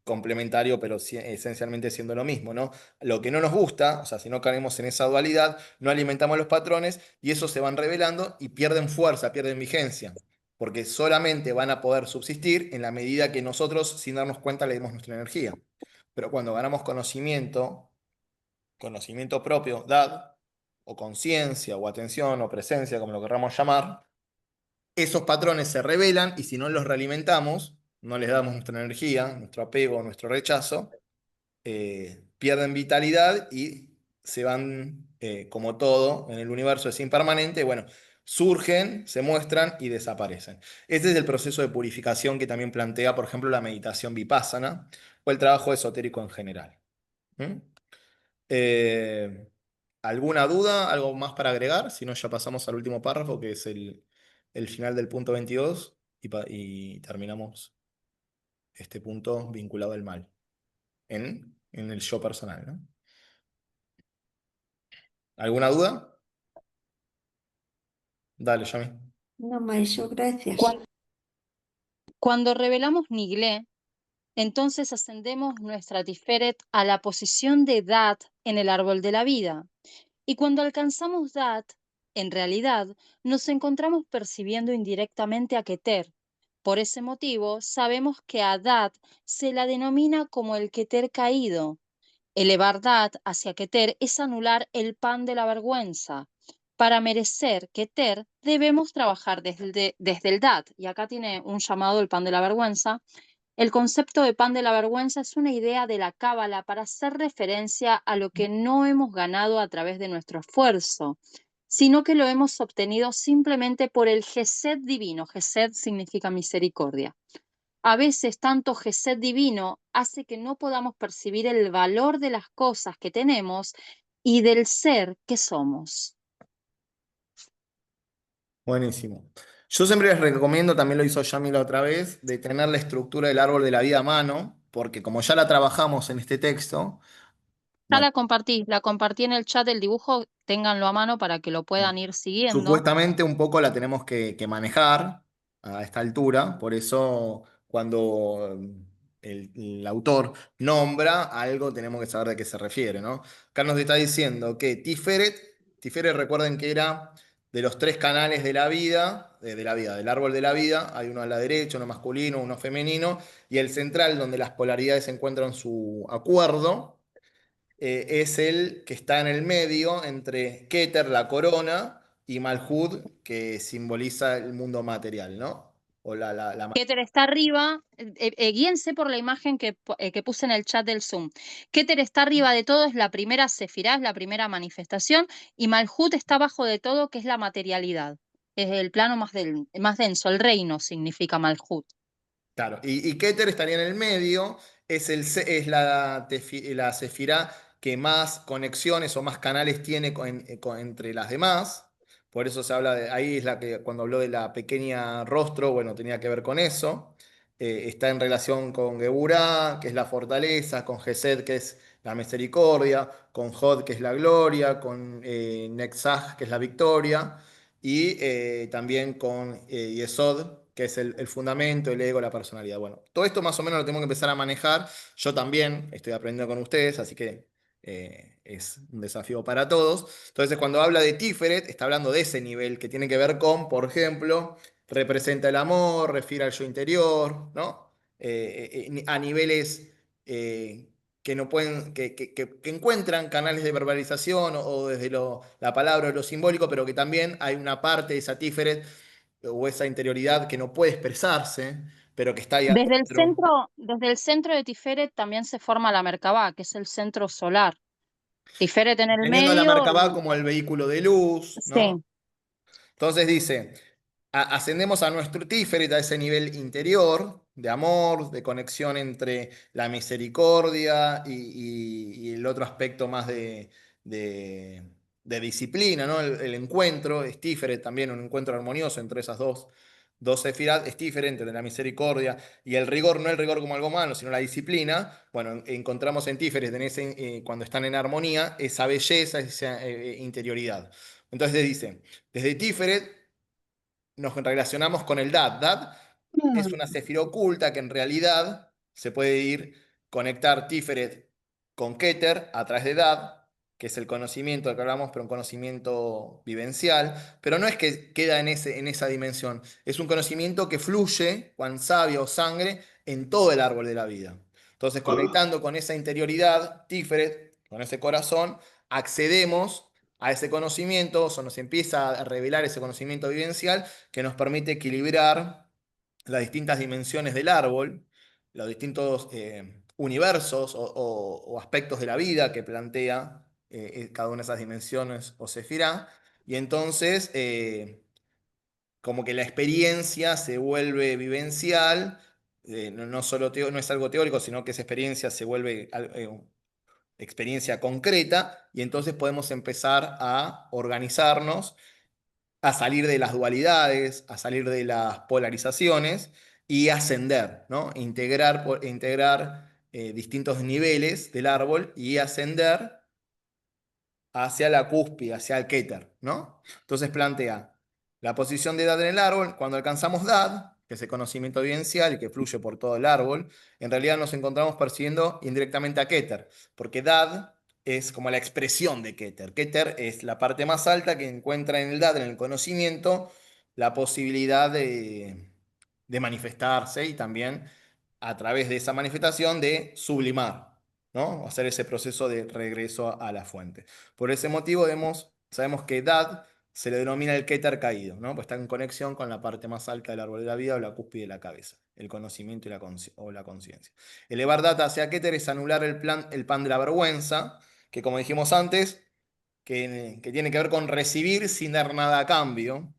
complementario, pero esencialmente siendo lo mismo, ¿no? Lo que no nos gusta, o sea, si no caemos en esa dualidad, no alimentamos los patrones y esos se van revelando y pierden fuerza, pierden vigencia, porque solamente van a poder subsistir en la medida que nosotros, sin darnos cuenta, le demos nuestra energía. Pero cuando ganamos conocimiento propio, dad, o conciencia, o atención, o presencia, como lo querramos llamar, esos patrones se revelan y si no los realimentamos, no les damos nuestra energía, nuestro apego, nuestro rechazo, pierden vitalidad y se van, como todo en el universo es impermanente, bueno, surgen, se muestran y desaparecen. Este es el proceso de purificación que también plantea, por ejemplo, la meditación vipassana o el trabajo esotérico en general. ¿Mm? Eh, ¿Alguna duda? ¿Algo más para agregar? Si no, ya pasamos al último párrafo, que es el final del punto 22, y terminamos este punto vinculado al mal, en el yo personal, ¿no? ¿Alguna duda? Dale, Yami. No, maestro, gracias. Cuando revelamos Niglé, entonces ascendemos nuestra Tiferet a la posición de Dat en el árbol de la vida. Y cuando alcanzamos Dat, en realidad, nos encontramos percibiendo indirectamente a Keter. Por ese motivo, sabemos que a Dat se la denomina como el Keter caído. Elevar Dat hacia Keter es anular el pan de la vergüenza. Para merecer Keter, debemos trabajar desde el Dat. Y acá tiene un llamado el pan de la vergüenza. El concepto de pan de la vergüenza es una idea de la cábala para hacer referencia a lo que no hemos ganado a través de nuestro esfuerzo, sino que lo hemos obtenido simplemente por el Gesed divino. Gesed significa misericordia. A veces tanto Gesed divino hace que no podamos percibir el valor de las cosas que tenemos y del ser que somos. Buenísimo. Yo siempre les recomiendo, también lo hizo Yami la otra vez, de tener la estructura del árbol de la vida a mano, porque como ya la trabajamos en este texto, Ya bueno, la compartí en el chat del dibujo, ténganlo a mano para que lo puedan ir siguiendo. supuestamente un poco la tenemos que manejar a esta altura, por eso cuando el autor nombra algo tenemos que saber de qué se refiere, ¿no? Acá nos está diciendo que Tiferet recuerden que era de los tres canales de la vida, del árbol de la vida, hay uno a la derecha, uno masculino, uno femenino, y el central, donde las polaridades encuentran su acuerdo, es el que está en el medio entre Keter, la corona, y Malhud, que simboliza el mundo material, ¿no? O Keter está arriba, guíense por la imagen que puse en el chat del Zoom. Keter está arriba de todo, es la primera sefirá, es la primera manifestación, y Malhut está abajo de todo, que es la materialidad. Es el plano más denso, el reino significa Malhut. Claro, y Keter estaría en el medio, es la sefirá que más conexiones o más canales tiene entre las demás. Por eso se habla de, ahí es la que cuando habló de la pequeña rostro, bueno, tenía que ver con eso. Está en relación con Geburá, que es la fortaleza, con Gesed, que es la misericordia, con Hod, que es la gloria, con Netzach, que es la victoria, y también con Yesod, que es el fundamento, el ego, la personalidad. Bueno, todo esto más o menos lo tengo que empezar a manejar. Yo también estoy aprendiendo con ustedes, así que es un desafío para todos. Entonces, cuando habla de Tiferet, está hablando de ese nivel que tiene que ver con, por ejemplo, representa el amor, refiere al yo interior, ¿no? A niveles que no pueden, que encuentran canales de verbalización o desde la palabra o lo simbólico, pero que también hay una parte de esa Tiferet o esa interioridad que no puede expresarse, pero que está ahí adentro. Desde el centro de Tiferet también se forma la Merkabah, que es el centro solar. Tiferet en el Teniendo la medio, Merkabah como el vehículo de luz, ¿no? sí. Entonces dice, ascendemos a nuestro Tiferet, a ese nivel interior de amor, de conexión entre la misericordia y el otro aspecto más de- de disciplina, ¿no? El encuentro es Tiferet también, un encuentro armonioso entre esas dos sefirot, es Tiferet, entre la misericordia y el rigor, no el rigor como algo malo, sino la disciplina. Bueno, encontramos en Tiferet, cuando están en armonía, esa belleza, esa interioridad. Entonces dice, desde Tiferet nos relacionamos con el Dad. Dad es una cefira oculta que en realidad se puede conectar Tiferet con Keter a través de Dad, que es el conocimiento del que hablamos, pero un conocimiento vivencial, pero no es que queda en esa dimensión, es un conocimiento que fluye, cuan savia o sangre, en todo el árbol de la vida. Entonces, conectando con esa interioridad, Tiferet, con ese corazón, accedemos a ese conocimiento, o nos empieza a revelar ese conocimiento vivencial que nos permite equilibrar las distintas dimensiones del árbol, los distintos universos o aspectos de la vida que plantea cada una de esas dimensiones o sefirá, y entonces como que la experiencia se vuelve vivencial, no solo no es algo teórico, sino que esa experiencia se vuelve experiencia concreta, y entonces podemos empezar a organizarnos, a salir de las dualidades, a salir de las polarizaciones y ascender, ¿no? Integrar distintos niveles del árbol y ascender hacia la cúspide, hacia el Keter, ¿no? Entonces plantea la posición de Dad en el árbol. Cuando alcanzamos Dad, que es el conocimiento vivencial y que fluye por todo el árbol, en realidad nos encontramos percibiendo indirectamente a Keter, porque Dad es como la expresión de Keter. Keter es la parte más alta que encuentra en el Dad, en el conocimiento, la posibilidad de manifestarse y también a través de esa manifestación de sublimar, ¿no? Hacer ese proceso de regreso a la fuente. Por ese motivo sabemos que Dad se le denomina el Keter caído, ¿no? Pues está en conexión con la parte más alta del árbol de la vida o la cúspide de la cabeza, el conocimiento y o la conciencia. Elevar Dad hacia Keter es anular el pan de la vergüenza, que como dijimos antes, que tiene que ver con recibir sin dar nada a cambio.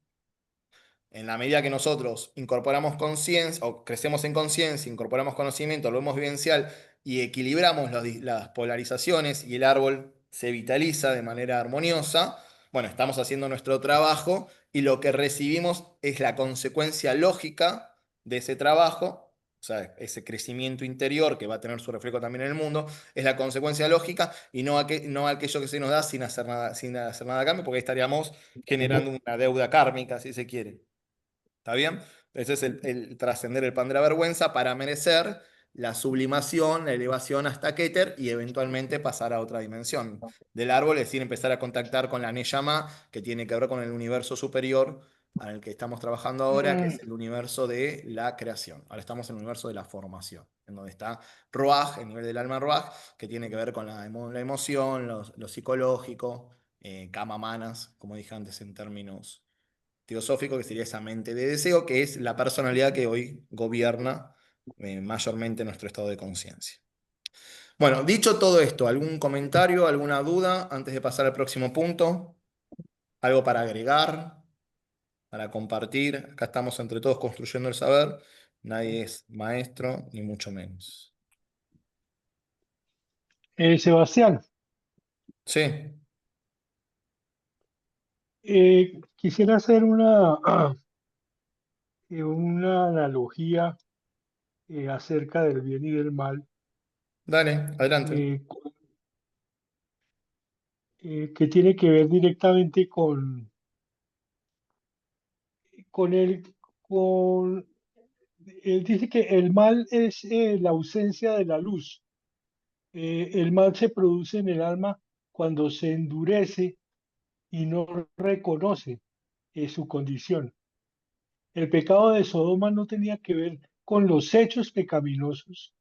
En la medida que nosotros incorporamos conciencia o crecemos en conciencia, incorporamos conocimiento, lo vemos vivencial y equilibramos las polarizaciones y el árbol se vitaliza de manera armoniosa, bueno, estamos haciendo nuestro trabajo y lo que recibimos es la consecuencia lógica de ese trabajo, o sea, ese crecimiento interior que va a tener su reflejo también en el mundo, es la consecuencia lógica y no aquello que se nos da sin hacer nada a cambio, porque ahí estaríamos generando una deuda kármica, si se quiere. ¿Está bien? Ese es el trascender el pan de la vergüenza para merecer la sublimación, la elevación hasta Keter y eventualmente pasar a otra dimensión del árbol, es decir, empezar a contactar con la Neyama, que tiene que ver con el universo superior al que estamos trabajando ahora, que es el universo de la creación. Ahora estamos en el universo de la formación, en donde está Ruach, el nivel del alma Ruach, que tiene que ver con la emoción, lo psicológico, Kama Manas, como dije antes en términos teosófico, que sería esa mente de deseo, que es la personalidad que hoy gobierna mayormente nuestro estado de conciencia. Bueno, dicho todo esto, ¿algún comentario, alguna duda antes de pasar al próximo punto? ¿Algo para agregar, para compartir? Acá estamos entre todos construyendo el saber. Nadie es maestro, ni mucho menos. Sebastián, Sí, quisiera hacer una analogía acerca del bien y del mal, dale, adelante. eh, que tiene que ver directamente con con, él dice que el mal es la ausencia de la luz. El mal se produce en el alma cuando se endurece y no reconoce su condición. El pecado de Sodoma no tenía que ver con los hechos pecaminosos,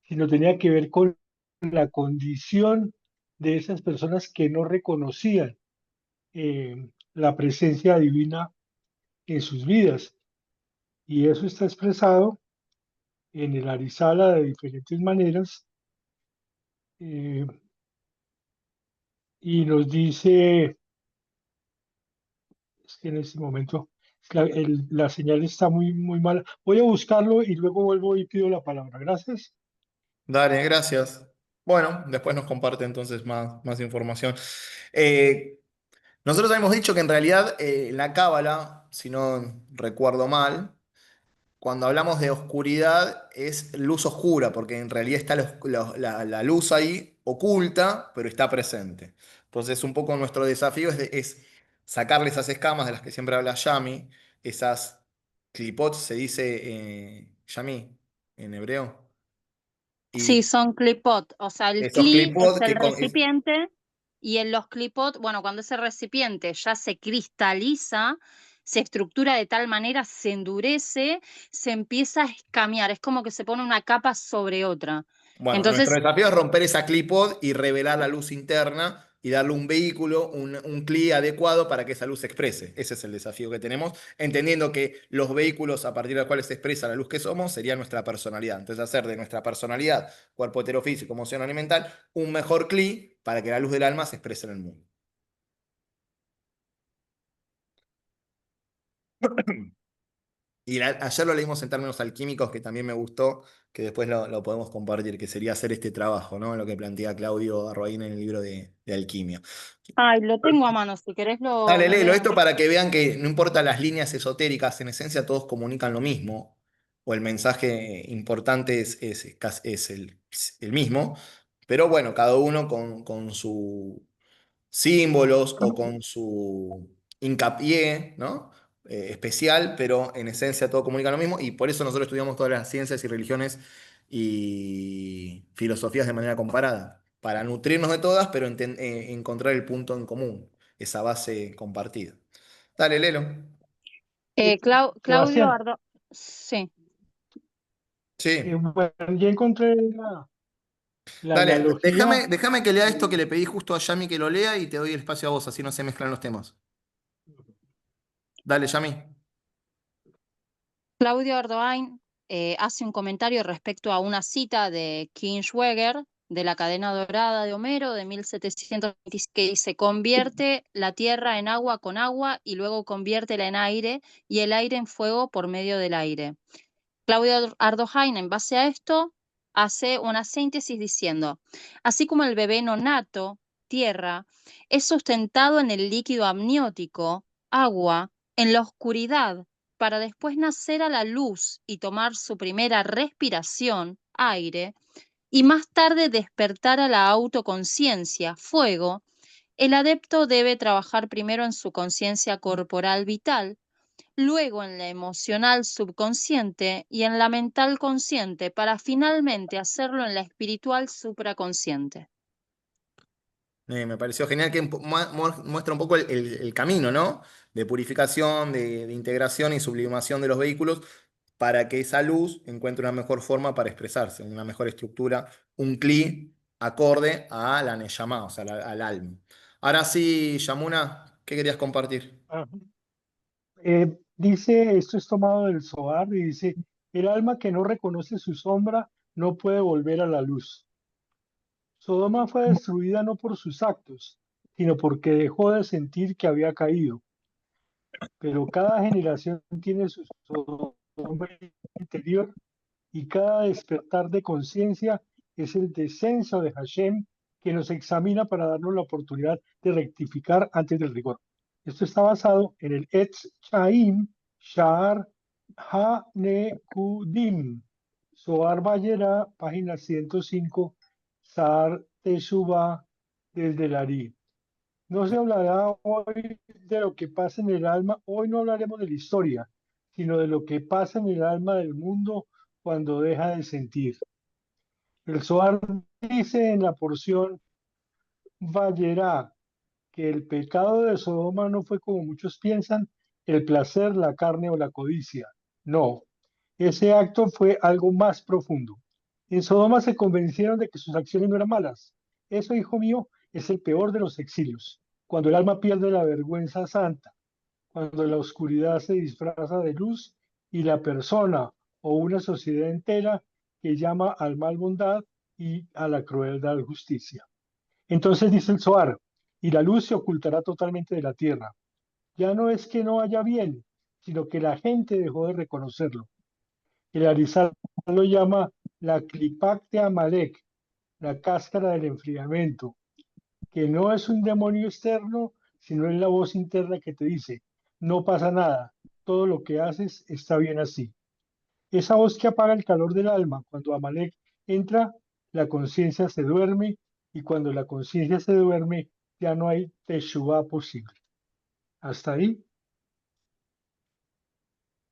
sino tenía que ver con la condición de esas personas que no reconocían la presencia divina en sus vidas. Y eso está expresado en el Arizala de diferentes maneras, eh, y nos dice, es que en este momento La señal está muy mala. Voy a buscarlo y luego vuelvo y pido la palabra. Gracias. Dale, gracias. Bueno, después nos comparte entonces más información. Eh, Nosotros habíamos dicho que en realidad la cábala, si no recuerdo mal, cuando hablamos de oscuridad es luz oscura, porque en realidad está la luz ahí oculta, pero está presente. Entonces, un poco nuestro desafío es sacarle esas escamas de las que siempre habla Yami, esas clipots, se dice Yami en hebreo. Sí, Y son clipot, o sea, el esos cli es clipots el recipiente y en los clipot, bueno, cuando ese recipiente ya se cristaliza, se estructura de tal manera, se endurece, se empieza a escamear, es como que se pone una capa sobre otra. bueno, nuestro Entonces, desafío es romper esa clipod y revelar la luz interna y darle un vehículo, un CLI adecuado para que esa luz se exprese. Ese es el desafío que tenemos, entendiendo que los vehículos a partir de los cuales se expresa la luz que somos sería nuestra personalidad. Entonces, hacer de nuestra personalidad, cuerpo heterofísico, emoción mental, un mejor CLI para que la luz del alma se exprese en el mundo. Y ayer lo leímos en términos alquímicos, que también me gustó, que después lo podemos compartir, que sería hacer este trabajo, ¿no? Lo que plantea Claudio Arroaín en el libro de Alquimia. ay, lo tengo a mano, si querés Dale, lo léelo, leo. esto para que vean que no importa las líneas esotéricas, en esencia todos comunican lo mismo, o el mensaje importante es el mismo, pero bueno, cada uno con sus símbolos o con su hincapié, ¿no? Especial, pero en esencia todo comunica lo mismo, y por eso nosotros estudiamos todas las ciencias y religiones y filosofías de manera comparada, para nutrirnos de todas, pero encontrar el punto en común, esa base compartida. Dale, Lelo. Claudio Sebastián, Ardo, sí. Sí. bueno, ya encontré la Dale, analogía. déjame que lea esto que le pedí justo a Yami que lo lea y te doy el espacio a vos, así no se mezclan los temas. Dale, Yami. Claudio Ardoin hace un comentario respecto a una cita de Kirchwegger de la cadena dorada de Homero de 1726 que dice, convierte la tierra en agua con agua y luego conviértela en aire y el aire en fuego por medio del aire. Claudio Ardoin, en base a esto, hace una síntesis diciendo, así como el bebé nonato, tierra, es sustentado en el líquido amniótico, agua, en la oscuridad, para después nacer a la luz y tomar su primera respiración, aire, y más tarde despertar a la autoconciencia, fuego, el adepto debe trabajar primero en su conciencia corporal vital, luego en la emocional subconsciente y en la mental consciente para finalmente hacerlo en la espiritual supraconsciente. Me pareció genial que muestra un poco el camino, ¿no? De purificación, de integración y sublimación de los vehículos para que esa luz encuentre una mejor forma para expresarse, una mejor estructura, un CLI acorde a la Neyamá, o sea, al alma. Ahora sí, Yamuna, ¿qué querías compartir? Ajá. Dice, esto es tomado del Zohar y dice, el alma que no reconoce su sombra no puede volver a la luz. Sodoma fue destruida no por sus actos, sino porque dejó de sentir que había caído. Pero cada generación tiene su Sodoma interior y cada despertar de conciencia es el descenso de Hashem que nos examina para darnos la oportunidad de rectificar antes del rigor. Esto está basado en el Etz Chaim Sha'ar HaNekudim, Zohar Bayera, página 105, Sa'ar Teshuvah desde el Ari. No se hablará hoy de lo que pasa en el alma, hoy no hablaremos de la historia, sino de lo que pasa en el alma del mundo cuando deja de sentir. El Zohar dice en la porción Vayera que el pecado de Sodoma no fue como muchos piensan, el placer, la carne o la codicia. No, ese acto fue algo más profundo. En Sodoma se convencieron de que sus acciones no eran malas. Eso, hijo mío, es el peor de los exilios, cuando el alma pierde la vergüenza santa, cuando la oscuridad se disfraza de luz y la persona o una sociedad entera que llama al mal bondad y a la crueldad justicia. Entonces dice el Zohar, y la luz se ocultará totalmente de la tierra. Ya no es que no haya bien, sino que la gente dejó de reconocerlo. El Arizal lo llama la Klipak de Amalek, la cáscara del enfriamiento, que no es un demonio externo, sino es la voz interna que te dice, no pasa nada, todo lo que haces está bien así. Esa voz que apaga el calor del alma, cuando Amalek entra, la conciencia se duerme y cuando la conciencia se duerme, ya no hay Teshuvá posible. Hasta ahí.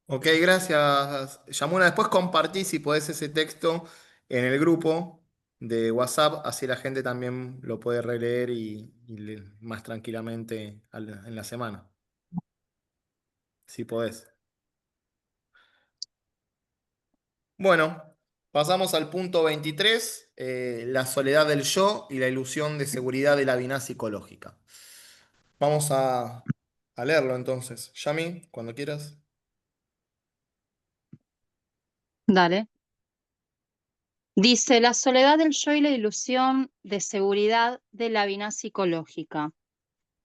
Ok, gracias, Yamuna. Después compartí, si podés, ese texto en el grupo de WhatsApp, así la gente también lo puede releer y leer más tranquilamente en la semana, si podés. Bueno, pasamos al punto 23, la soledad del yo y la ilusión de seguridad de la biná psicológica. Vamos a leerlo entonces. Yami, cuando quieras. Dale. Dice, la soledad del yo y la ilusión de seguridad de la biná psicológica.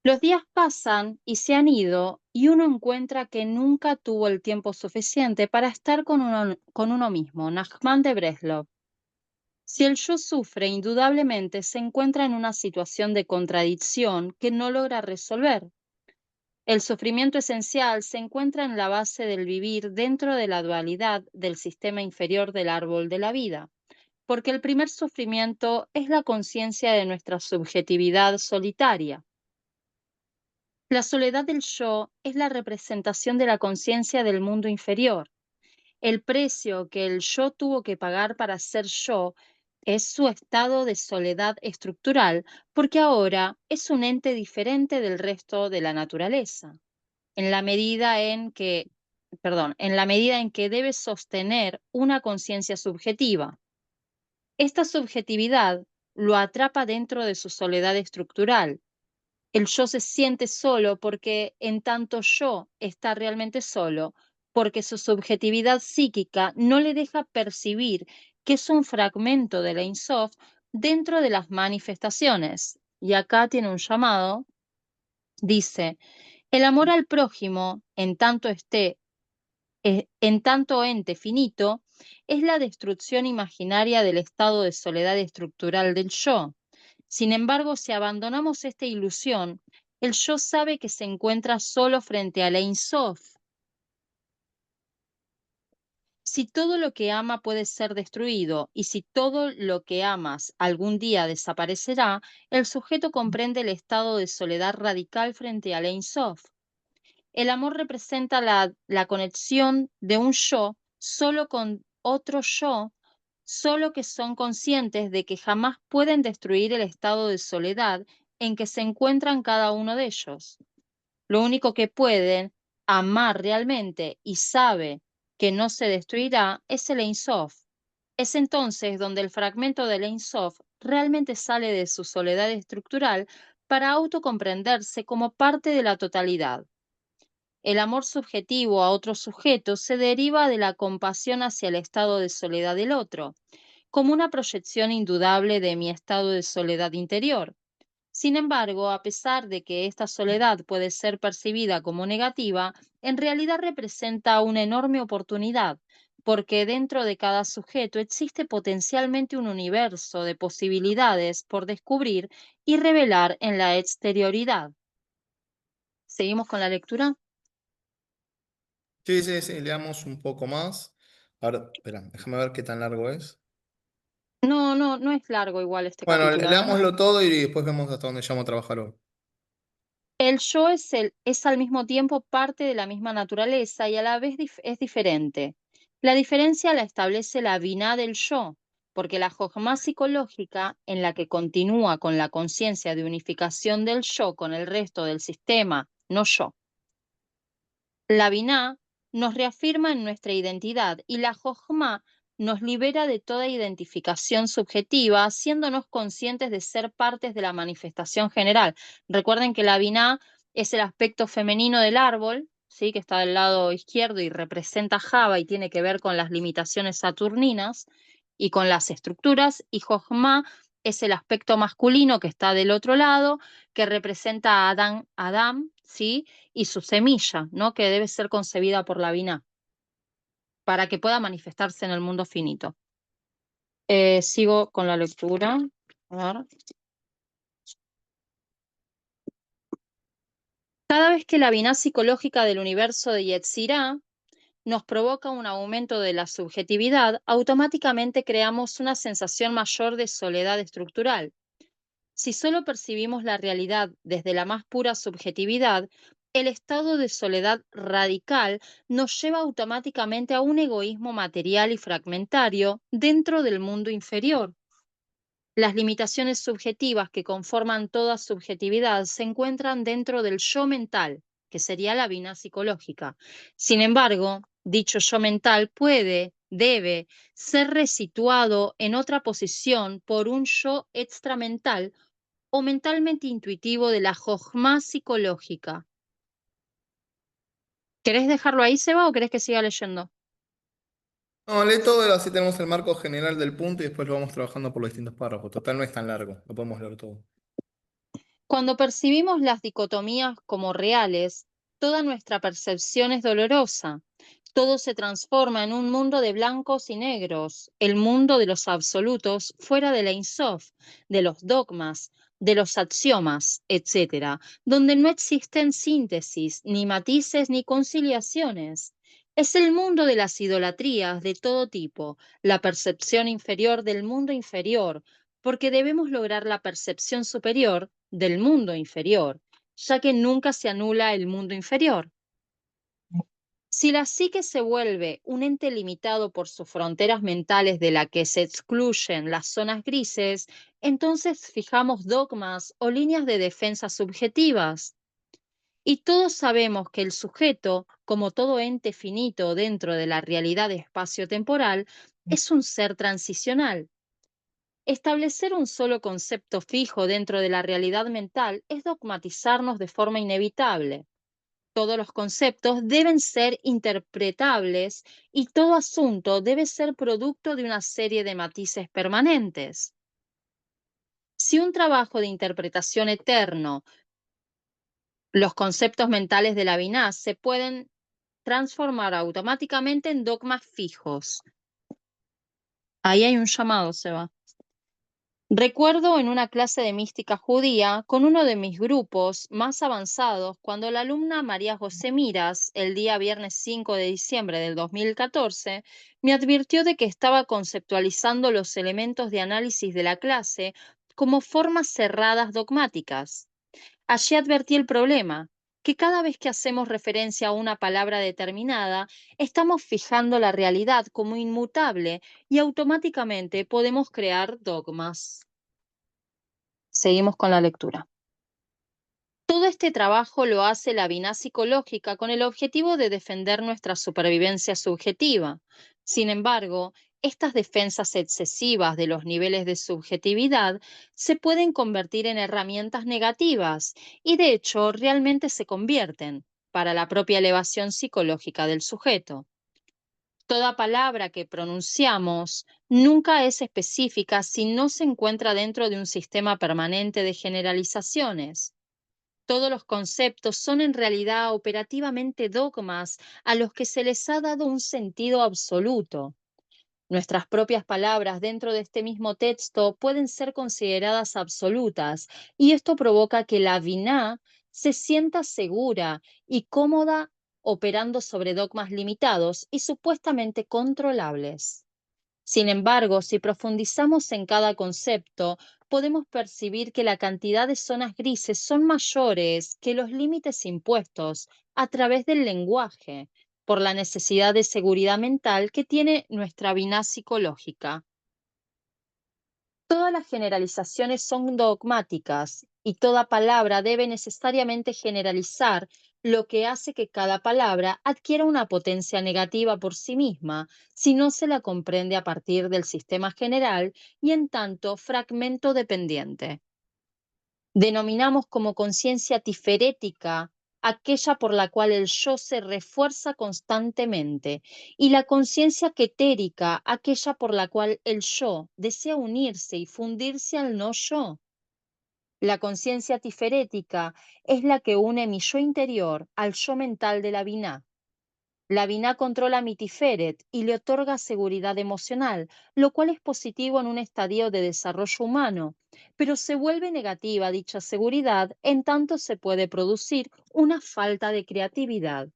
Los días pasan y se han ido y uno encuentra que nunca tuvo el tiempo suficiente para estar con uno mismo. Nachman de Breslov. Si el yo sufre, indudablemente se encuentra en una situación de contradicción que no logra resolver. El sufrimiento esencial se encuentra en la base del vivir dentro de la dualidad del sistema inferior del árbol de la vida, porque el primer sufrimiento es la conciencia de nuestra subjetividad solitaria. La soledad del yo es la representación de la conciencia del mundo inferior. El precio que el yo tuvo que pagar para ser yo es su estado de soledad estructural, porque ahora es un ente diferente del resto de la naturaleza. En la medida en que, en la medida en que debe sostener una conciencia subjetiva. Esta subjetividad lo atrapa dentro de su soledad estructural. El yo se siente solo porque en tanto yo está realmente solo, porque su subjetividad psíquica no le deja percibir que es un fragmento de la Ein Sof dentro de las manifestaciones. Y acá tiene un llamado, dice, el amor al prójimo, en tanto ente finito, es la destrucción imaginaria del estado de soledad estructural del yo. Sin embargo, si abandonamos esta ilusión, el yo sabe que se encuentra solo frente a la Ein Sof. Si todo lo que ama puede ser destruido y si todo lo que amas algún día desaparecerá, el sujeto comprende el estado de soledad radical frente a la Ein Sof. El amor representa la conexión de un yo solo con otro yo, solo que son conscientes de que jamás pueden destruir el estado de soledad en que se encuentran cada uno de ellos. Lo único que pueden amar realmente y sabe que no se destruirá es el Ein Sof. Es entonces donde el fragmento del Ein Sof realmente sale de su soledad estructural para autocomprenderse como parte de la totalidad. El amor subjetivo a otro sujeto se deriva de la compasión hacia el estado de soledad del otro, como una proyección indudable de mi estado de soledad interior. Sin embargo, a pesar de que esta soledad puede ser percibida como negativa, en realidad representa una enorme oportunidad, porque dentro de cada sujeto existe potencialmente un universo de posibilidades por descubrir y revelar en la exterioridad. ¿Seguimos con la lectura? Sí, sí, sí, leamos un poco más. Ahora, espera, déjame ver qué tan largo es. No es largo igual este Bueno, capítulo, ¿eh? leámoslo todo y después vemos hasta dónde llamo a trabajar hoy. El yo es al mismo tiempo parte de la misma naturaleza y a la vez es diferente. La diferencia la establece la biná del yo, porque la jojma psicológica, en la que continúa con la conciencia de unificación del yo con el resto del sistema, no yo. La biná nos reafirma en nuestra identidad y la jojma nos libera de toda identificación subjetiva, haciéndonos conscientes de ser partes de la manifestación general. Recuerden que la biná es el aspecto femenino del árbol, ¿sí? Que está del lado izquierdo y representa Java y tiene que ver con las limitaciones saturninas y con las estructuras, y jojma es el aspecto masculino que está del otro lado, que representa a Adam, ¿sí? Y su semilla, ¿no? Que debe ser concebida por la Binah para que pueda manifestarse en el mundo finito. Sigo con la lectura. A ver. Cada vez que la Binah psicológica del universo de Yetzirah nos provoca un aumento de la subjetividad, automáticamente creamos una sensación mayor de soledad estructural. Si solo percibimos la realidad desde la más pura subjetividad, el estado de soledad radical nos lleva automáticamente a un egoísmo material y fragmentario dentro del mundo inferior. Las limitaciones subjetivas que conforman toda subjetividad se encuentran dentro del yo mental, que sería la Binah psicológica. Sin embargo, dicho yo mental debe ser resituado en otra posición por un yo extramental o mentalmente intuitivo de la Jojma psicológica. ¿Querés dejarlo ahí, Seba, o querés que siga leyendo? No, lee todo, así tenemos el marco general del punto y después lo vamos trabajando por los distintos párrafos. Total, no es tan largo, lo podemos leer todo. Cuando percibimos las dicotomías como reales, toda nuestra percepción es dolorosa. Todo se transforma en un mundo de blancos y negros, el mundo de los absolutos fuera de la Ein Sof, de los dogmas, de los axiomas, etc., donde no existen síntesis, ni matices, ni conciliaciones. Es el mundo de las idolatrías de todo tipo, la percepción inferior del mundo inferior, porque debemos lograr la percepción superior del mundo inferior, ya que nunca se anula el mundo inferior. Si la psique se vuelve un ente limitado por sus fronteras mentales de la que se excluyen las zonas grises, entonces fijamos dogmas o líneas de defensa subjetivas. Y todos sabemos que el sujeto, como todo ente finito dentro de la realidad espacio-temporal, es un ser transicional. Establecer un solo concepto fijo dentro de la realidad mental es dogmatizarnos de forma inevitable. Todos los conceptos deben ser interpretables y todo asunto debe ser producto de una serie de matices permanentes. Si un trabajo de interpretación eterno, los conceptos mentales de la Binah se pueden transformar automáticamente en dogmas fijos. Ahí hay un llamado, Seba. Recuerdo en una clase de mística judía con uno de mis grupos más avanzados cuando la alumna María José Miras, el día viernes 5 de diciembre del 2014, me advirtió de que estaba conceptualizando los elementos de análisis de la clase como formas cerradas dogmáticas. Allí advertí el problema, que cada vez que hacemos referencia a una palabra determinada, estamos fijando la realidad como inmutable y automáticamente podemos crear dogmas. Seguimos con la lectura. Todo este trabajo lo hace la Binah psicológica con el objetivo de defender nuestra supervivencia subjetiva. Sin embargo, estas defensas excesivas de los niveles de subjetividad se pueden convertir en herramientas negativas y de hecho realmente se convierten para la propia elevación psicológica del sujeto. Toda palabra que pronunciamos nunca es específica si no se encuentra dentro de un sistema permanente de generalizaciones. Todos los conceptos son en realidad operativamente dogmas a los que se les ha dado un sentido absoluto. Nuestras propias palabras dentro de este mismo texto pueden ser consideradas absolutas y esto provoca que la Binah se sienta segura y cómoda operando sobre dogmas limitados y supuestamente controlables. Sin embargo, si profundizamos en cada concepto, podemos percibir que la cantidad de zonas grises son mayores que los límites impuestos a través del lenguaje, por la necesidad de seguridad mental que tiene nuestra Binah psicológica. Todas las generalizaciones son dogmáticas y toda palabra debe necesariamente generalizar, lo que hace que cada palabra adquiera una potencia negativa por sí misma si no se la comprende a partir del sistema general y en tanto fragmento dependiente. Denominamos como conciencia tiferética aquella por la cual el yo se refuerza constantemente, y la conciencia quetérica aquella por la cual el yo desea unirse y fundirse al no yo. La conciencia tiferética es la que une mi yo interior al yo mental de la Binah. La Binah controla mi Tiferet y le otorga seguridad emocional, lo cual es positivo en un estadio de desarrollo humano, pero se vuelve negativa dicha seguridad en tanto se puede producir una falta de creatividad.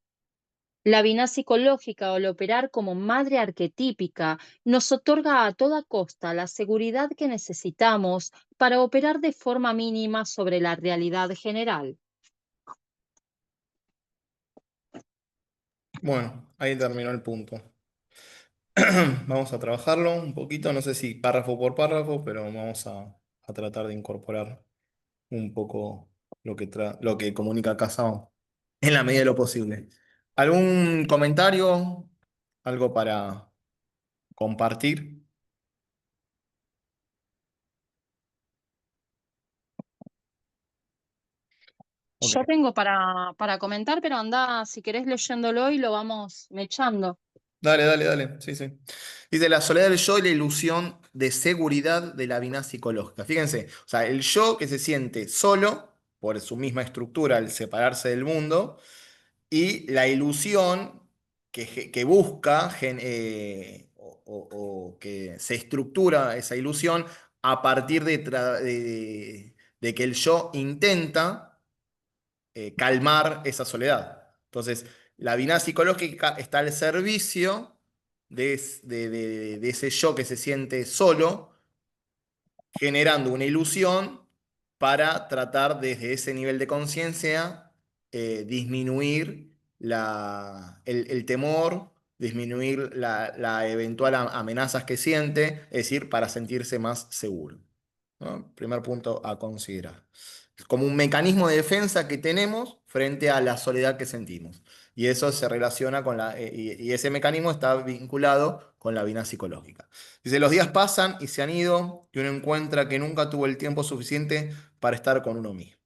La Binah psicológica o el operar como madre arquetípica nos otorga a toda costa la seguridad que necesitamos para operar de forma mínima sobre la realidad general. Bueno, ahí terminó el punto. Vamos a trabajarlo un poquito, no sé si párrafo por párrafo, pero vamos a tratar de incorporar un poco lo que comunica Casao en la medida de lo posible. ¿Algún comentario? ¿Algo para compartir? Ok. Yo tengo para comentar, pero anda, si querés leyéndolo y lo vamos mechando. Dale, dale, dale. Sí, sí. Dice la soledad del yo y la ilusión de seguridad de la biná psicológica. Fíjense, o sea, el yo que se siente solo por su misma estructura al separarse del mundo y la ilusión que busca o que se estructura esa ilusión a partir de que el yo intenta calmar esa soledad. Entonces, la biná psicológica está al servicio de ese yo que se siente solo, generando una ilusión para tratar desde ese nivel de conciencia disminuir el temor, disminuir la eventual amenazas que siente, es decir, para sentirse más seguro. ¿No? Primer punto a considerar. Es como un mecanismo de defensa que tenemos frente a la soledad que sentimos. Y eso se relaciona con y ese mecanismo está vinculado con la vida psicológica. Dice, los días pasan y se han ido y uno encuentra que nunca tuvo el tiempo suficiente para estar con uno mismo.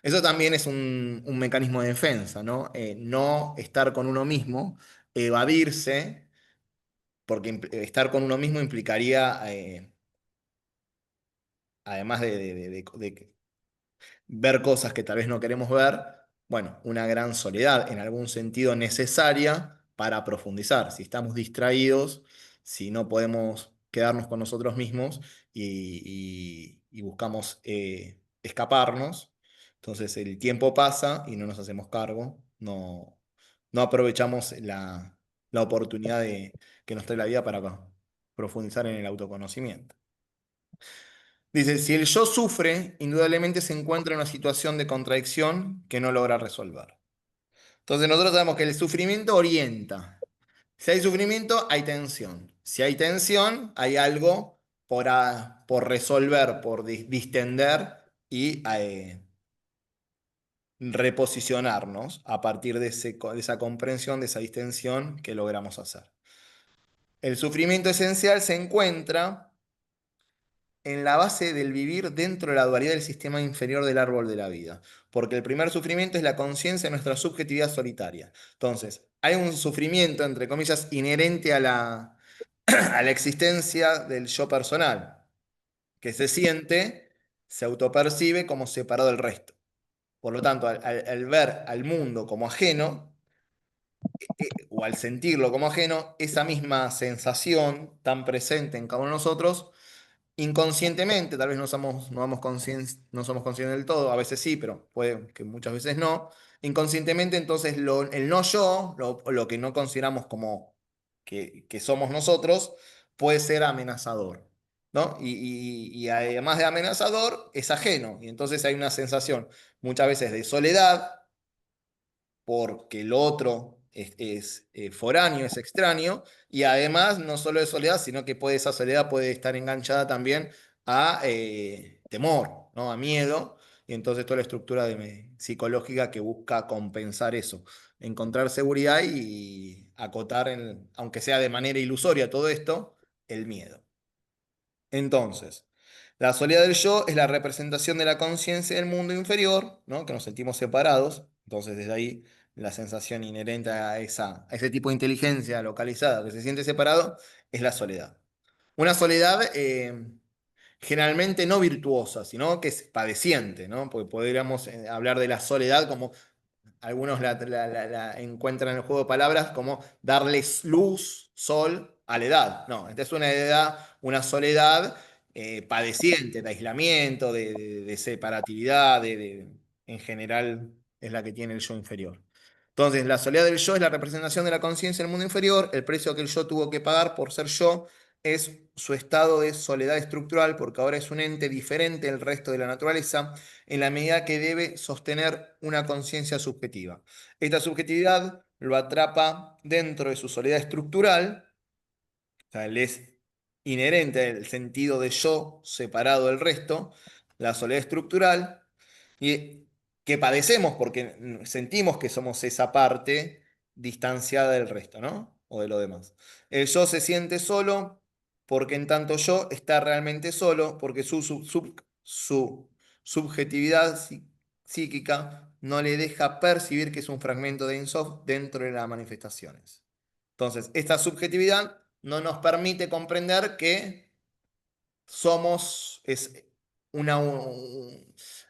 Eso también es un mecanismo de defensa, ¿no? No estar con uno mismo, evadirse, porque estar con uno mismo implicaría, además de ver cosas que tal vez no queremos ver, bueno, una gran soledad, en algún sentido necesaria para profundizar. Si estamos distraídos, si no podemos quedarnos con nosotros mismos y buscamos escaparnos, entonces el tiempo pasa y no nos hacemos cargo, no aprovechamos la oportunidad que nos trae la vida para profundizar en el autoconocimiento. Dice, si el yo sufre, indudablemente se encuentra en una situación de contradicción que no logra resolver. Entonces nosotros sabemos que el sufrimiento orienta. Si hay sufrimiento, hay tensión. Si hay tensión, hay algo por resolver, por distender y reposicionarnos a partir de esa comprensión, de esa distensión que logramos hacer. El sufrimiento esencial se encuentra en la base del vivir dentro de la dualidad del sistema inferior del árbol de la vida. Porque el primer sufrimiento es la conciencia de nuestra subjetividad solitaria. Entonces, hay un sufrimiento, entre comillas, inherente a a la existencia del yo personal, que se siente, se autopercibe como separado del resto. Por lo tanto, al ver al mundo como ajeno, o al sentirlo como ajeno, esa misma sensación tan presente en cada uno de nosotros inconscientemente, tal vez no somos conscientes del todo, a veces sí, pero puede que muchas veces no. Inconscientemente, entonces, el no yo, lo que no consideramos como que somos nosotros, puede ser amenazador, ¿no? Y además de amenazador, es ajeno. Y entonces hay una sensación muchas veces de soledad porque el otro es foráneo, es extraño, y además no solo de soledad, sino que esa soledad puede estar enganchada también a temor, ¿no? A miedo, y entonces toda la estructura psicológica que busca compensar eso, encontrar seguridad y acotar, aunque sea de manera ilusoria todo esto, el miedo. Entonces, la soledad del yo es la representación de la conciencia del mundo inferior, ¿no? Que nos sentimos separados. Entonces, desde ahí, la sensación inherente a ese tipo de inteligencia localizada que se siente separado es la soledad. Una soledad generalmente no virtuosa, sino que es padeciente, ¿no? Porque podríamos hablar de la soledad como algunos la encuentran en el juego de palabras como darles luz, sol a la edad. No, esta es una edad, una soledad padeciente, de aislamiento, de separatividad, en general es la que tiene el yo inferior. Entonces, la soledad del yo es la representación de la conciencia en el mundo inferior, el precio que el yo tuvo que pagar por ser yo es su estado de soledad estructural, porque ahora es un ente diferente del resto de la naturaleza, en la medida que debe sostener una conciencia subjetiva. Esta subjetividad lo atrapa dentro de su soledad estructural, o sea, le es inherente el sentido de yo separado del resto, la soledad estructural, y que padecemos porque sentimos que somos esa parte distanciada del resto, ¿no? O de lo demás. El yo se siente solo porque en tanto yo está realmente solo, porque su subjetividad psíquica no le deja percibir que es un fragmento de Ein Sof dentro de las manifestaciones. Entonces, esta subjetividad no nos permite comprender que somos,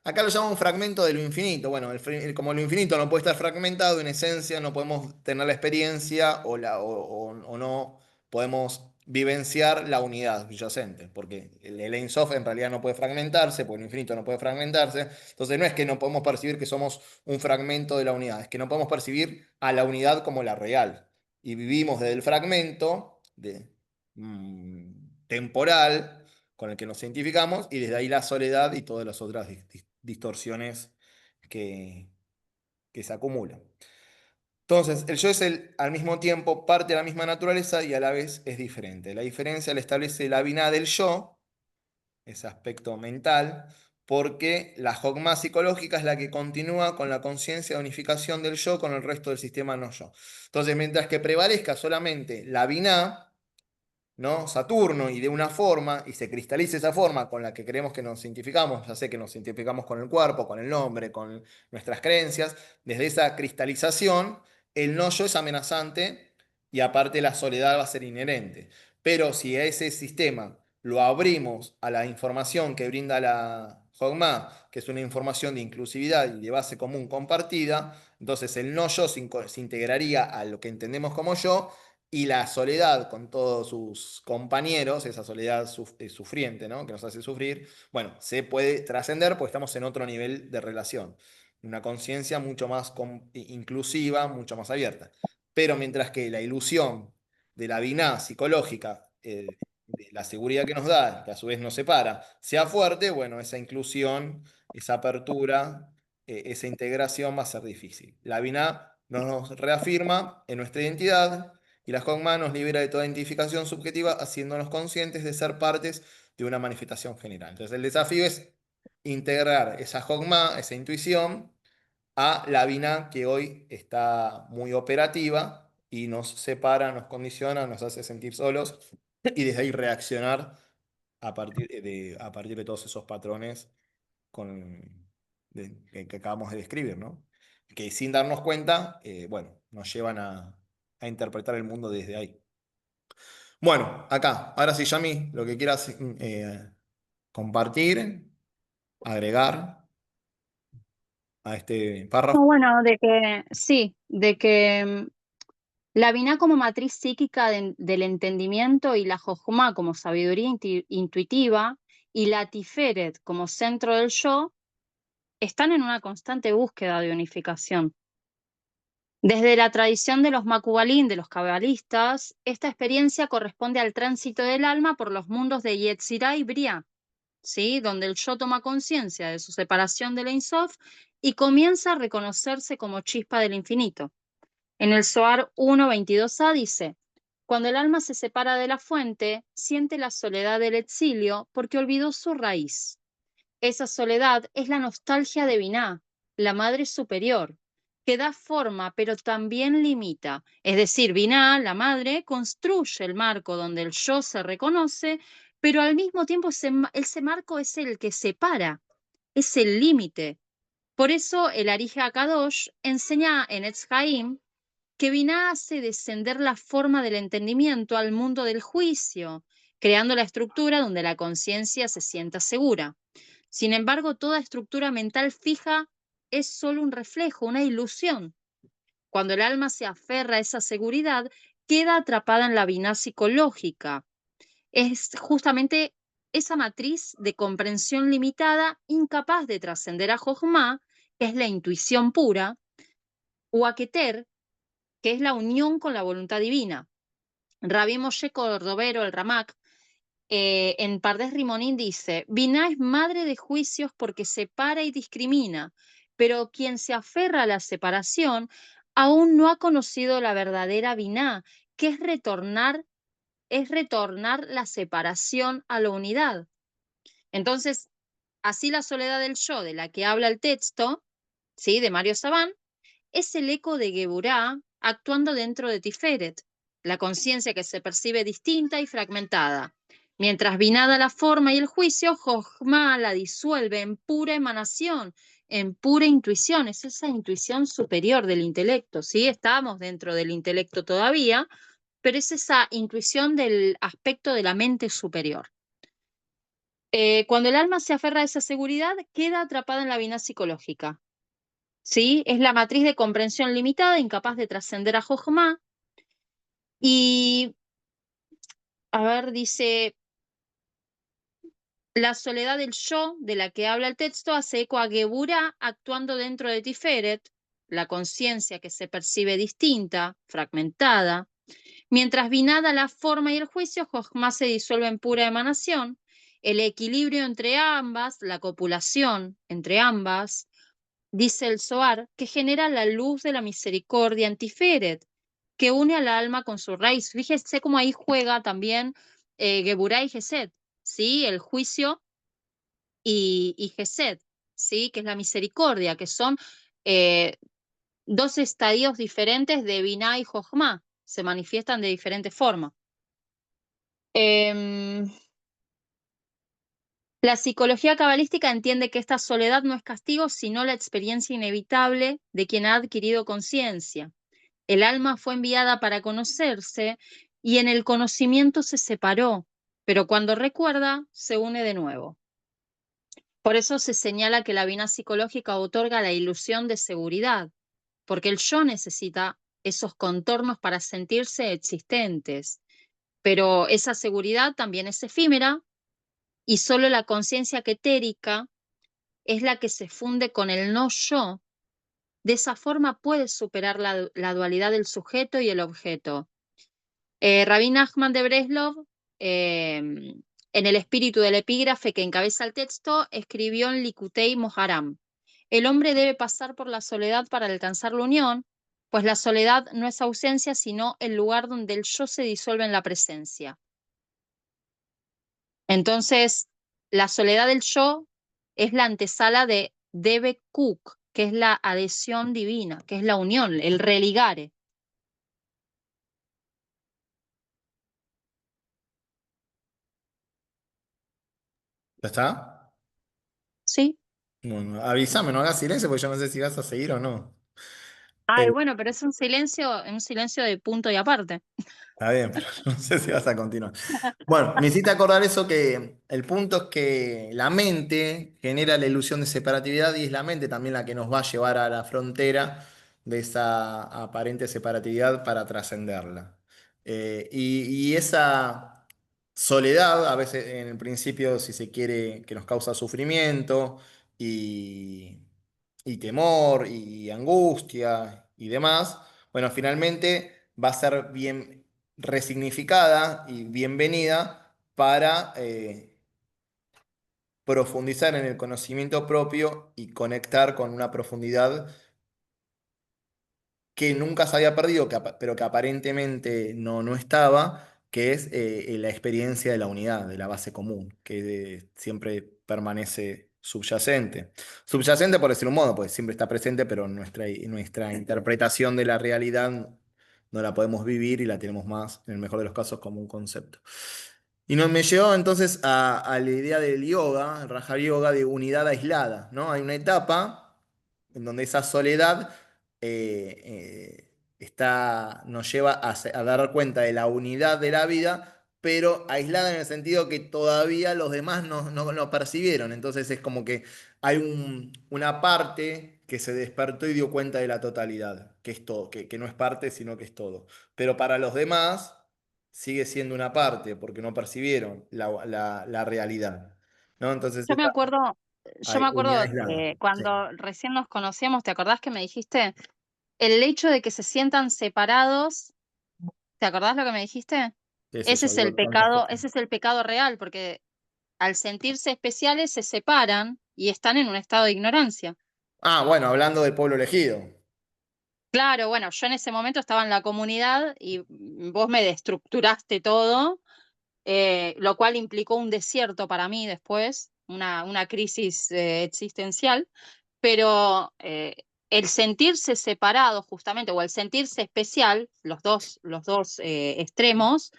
acá lo llamamos un fragmento de lo infinito. Bueno, como lo infinito no puede estar fragmentado, en esencia no podemos tener la experiencia o no podemos vivenciar la unidad subyacente, porque el Ein Sof en realidad no puede fragmentarse, porque el infinito no puede fragmentarse. Entonces no es que no podemos percibir que somos un fragmento de la unidad, es que no podemos percibir a la unidad como la real. Y vivimos desde el fragmento temporal con el que nos identificamos, y desde ahí la soledad y todas las otras distorsiones que, que se acumulan. Entonces, el yo es al mismo tiempo parte de la misma naturaleza y a la vez es diferente. La diferencia la establece la biná del yo, ese aspecto mental, porque la jogma psicológica es la que continúa con la conciencia de unificación del yo con el resto del sistema no yo. Entonces, mientras que prevalezca solamente la biná, ¿no? Saturno, y de una forma, y se cristaliza esa forma con la que creemos que nos identificamos, ya sé que nos identificamos con el cuerpo, con el nombre, con nuestras creencias, desde esa cristalización, el no yo es amenazante y aparte la soledad va a ser inherente. Pero si a ese sistema lo abrimos a la información que brinda la Hogma, que es una información de inclusividad y de base común compartida, entonces el no yo se integraría a lo que entendemos como yo, y la soledad con todos sus compañeros, esa soledad sufriente, ¿no? Que nos hace sufrir, bueno, se puede trascender porque estamos en otro nivel de relación, una conciencia mucho más inclusiva, mucho más abierta. Pero mientras que la ilusión de la biná psicológica, de la seguridad que nos da, que a su vez nos separa, sea fuerte, bueno, esa inclusión, esa apertura, esa integración va a ser difícil. La biná nos reafirma en nuestra identidad, y la Hogma nos libera de toda identificación subjetiva, haciéndonos conscientes de ser partes de una manifestación general. Entonces, el desafío es integrar esa Hogma, esa intuición, a la Binah, que hoy está muy operativa y nos separa, nos condiciona, nos hace sentir solos, y desde ahí reaccionar a partir de todos esos patrones que acabamos de describir, ¿no? Que sin darnos cuenta, bueno, nos llevan a interpretar el mundo desde ahí. Bueno, acá, ahora sí, Yami, lo que quieras compartir, agregar a este párrafo. No, bueno, de que sí, de que la Biná como matriz psíquica del entendimiento y la Jojma como sabiduría intuitiva y la Tiferet como centro del yo están en una constante búsqueda de unificación. Desde la tradición de los Macubalín, de los cabalistas, esta experiencia corresponde al tránsito del alma por los mundos de Yetzirah y Briah, ¿sí? Donde el yo toma conciencia de su separación del Ein Sof y comienza a reconocerse como chispa del infinito. En el Zohar 1.22a dice: cuando el alma se separa de la fuente, siente la soledad del exilio porque olvidó su raíz. Esa soledad es la nostalgia de Binah, la madre superior, que da forma pero también limita. Es decir, Binah, la madre, construye el marco donde el yo se reconoce, pero al mismo tiempo ese marco es el que separa, es el límite. Por eso el Arij HaKadosh enseña en Etz Haim que Binah hace descender la forma del entendimiento al mundo del juicio, creando la estructura donde la conciencia se sienta segura. Sin embargo, toda estructura mental fija es solo un reflejo, una ilusión. Cuando el alma se aferra a esa seguridad, queda atrapada en la vina psicológica. Es justamente esa matriz de comprensión limitada, incapaz de trascender a Jochma, que es la intuición pura, o a Keter, que es la unión con la voluntad divina. Rabbi Moshe Cordovero, el Ramak, en Pardes Rimonín dice, Binah es madre de juicios porque separa y discrimina, pero quien se aferra a la separación aún no ha conocido la verdadera Binah, que es retornar la separación a la unidad. Entonces, así la soledad del yo de la que habla el texto, ¿sí? De Mario Sabán, es el eco de Geburá actuando dentro de Tiferet, la conciencia que se percibe distinta y fragmentada. Mientras Binada la forma y el juicio, Jochma la disuelve en pura emanación, en pura intuición. Es esa intuición superior del intelecto, ¿sí? Estamos dentro del intelecto todavía, pero es esa intuición del aspecto de la mente superior. Cuando el alma se aferra a esa seguridad, queda atrapada en la vina psicológica. ¿Sí? Es la matriz de comprensión limitada, incapaz de trascender a Jochma. Y, a ver, dice, la soledad del yo, de la que habla el texto, hace eco a Geburá actuando dentro de Tiferet, la conciencia que se percibe distinta, fragmentada. Mientras Binada la forma y el juicio, Jochma se disuelve en pura emanación. El equilibrio entre ambas, la copulación entre ambas, dice el Zohar, que genera la luz de la misericordia en Tiferet, que une al alma con su raíz. Fíjese cómo ahí juega también Geburá y Gesed, ¿sí? El juicio y Gesed, ¿sí? Que es la misericordia, que son eh, dos estadios diferentes de Binah y Jochma, se manifiestan de diferente forma. La psicología cabalística entiende que esta soledad no es castigo, sino la experiencia inevitable de quien ha adquirido conciencia. El alma fue enviada para conocerse y en el conocimiento se separó, pero cuando recuerda, se une de nuevo. Por eso se señala que la vina psicológica otorga la ilusión de seguridad, porque el yo necesita esos contornos para sentirse existentes, pero esa seguridad también es efímera y solo la conciencia quetérica es la que se funde con el no yo. De esa forma puede superar la dualidad del sujeto y el objeto. Rabbi Nachman de Breslov, en el espíritu del epígrafe que encabeza el texto, escribió en Likutei Moharam: el hombre debe pasar por la soledad para alcanzar la unión, pues la soledad no es ausencia, sino el lugar donde el yo se disuelve en la presencia. Entonces, la soledad del yo es la antesala de Debe Kuk, que es la adhesión divina, que es la unión, el religare. ¿Ya está? ¿Sí? Bueno, avísame, no hagas silencio porque yo no sé si vas a seguir o no. Ay, Eh, bueno, pero es un silencio de punto y aparte. Está bien, pero no sé si vas a continuar. Bueno, me hiciste acordar eso que el punto es que la mente genera la ilusión de separatividad y es la mente también la que nos va a llevar a la frontera de esa aparente separatividad para trascenderla. Y esa soledad, a veces en el principio, si se quiere, que nos causa sufrimiento y, y temor y angustia y demás, bueno, finalmente va a ser bien resignificada y bienvenida para profundizar en el conocimiento propio y conectar con una profundidad que nunca se había perdido, pero que aparentemente no estaba, que es la experiencia de la unidad, de la base común, que siempre permanece subyacente. Subyacente por decirlo un modo, pues siempre está presente, pero nuestra interpretación de la realidad no la podemos vivir y la tenemos más, en el mejor de los casos, como un concepto. Y me llevó entonces a la idea del yoga, el Raja Yoga, de unidad aislada, ¿no? Hay una etapa en donde esa soledad nos lleva a dar cuenta de la unidad de la vida, pero aislada en el sentido que todavía los demás no percibieron. Entonces es como que hay una parte que se despertó y dio cuenta de la totalidad, que es todo, que no es parte, sino que es todo. Pero para los demás sigue siendo una parte, porque no percibieron la realidad. ¿No? Entonces Yo me esta acuerdo, yo me unidad acuerdo aislada. Sí, cuando recién nos conocíamos, ¿te acordás que me dijiste el hecho de que se sientan separados? ¿Te acordás lo que me dijiste? qué sé Ese yo, es el digo tantas pecado, cosas. ese es el pecado real, porque al sentirse especiales se separan y están en un estado de ignorancia. Ah, bueno, hablando del pueblo elegido. Claro, bueno, yo en ese momento estaba en la comunidad y vos me destructuraste todo, lo cual implicó un desierto para mí después, una crisis existencial, pero el sentirse separado justamente, o el sentirse especial, los dos extremos,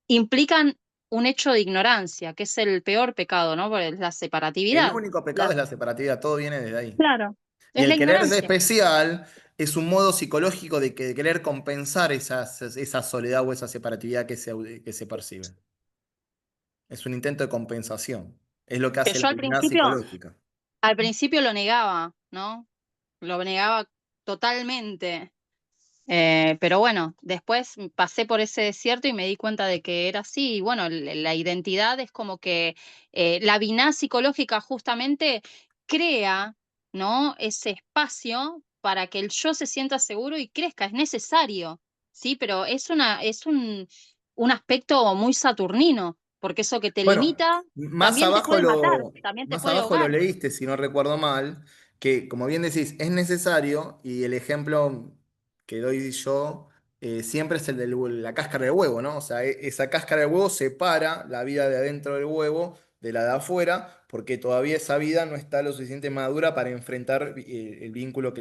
implican un hecho de ignorancia, que es el peor pecado, ¿no? Porque es la El separatividad. único pecado es la separatividad, todo viene desde ahí. Claro, Y es la el querer ser ignorancia. especial es un modo psicológico de querer compensar esa soledad o esa separatividad que se percibe. Es un intento de compensación. Es lo que Que hace la yo unidad psicológica. al principio lo negaba, ¿no? Lo negaba totalmente. Pero bueno, después pasé por ese desierto y me di cuenta de que era así. Y bueno, la identidad es como que la biná psicológica justamente crea, ¿no? Ese espacio para que el yo se sienta seguro y crezca. Es necesario, ¿sí? Pero es un aspecto muy saturnino, porque eso que te Bueno, limita más también te abajo puede matar, lo, también te más puede abajo lo ahogar. leíste, si no recuerdo mal, que como bien decís, es necesario y el ejemplo que doy yo siempre es el de la cáscara del huevo, ¿no? O sea, esa cáscara del huevo separa la vida de adentro del huevo de la de afuera, porque todavía esa vida no está lo suficiente madura para enfrentar el vínculo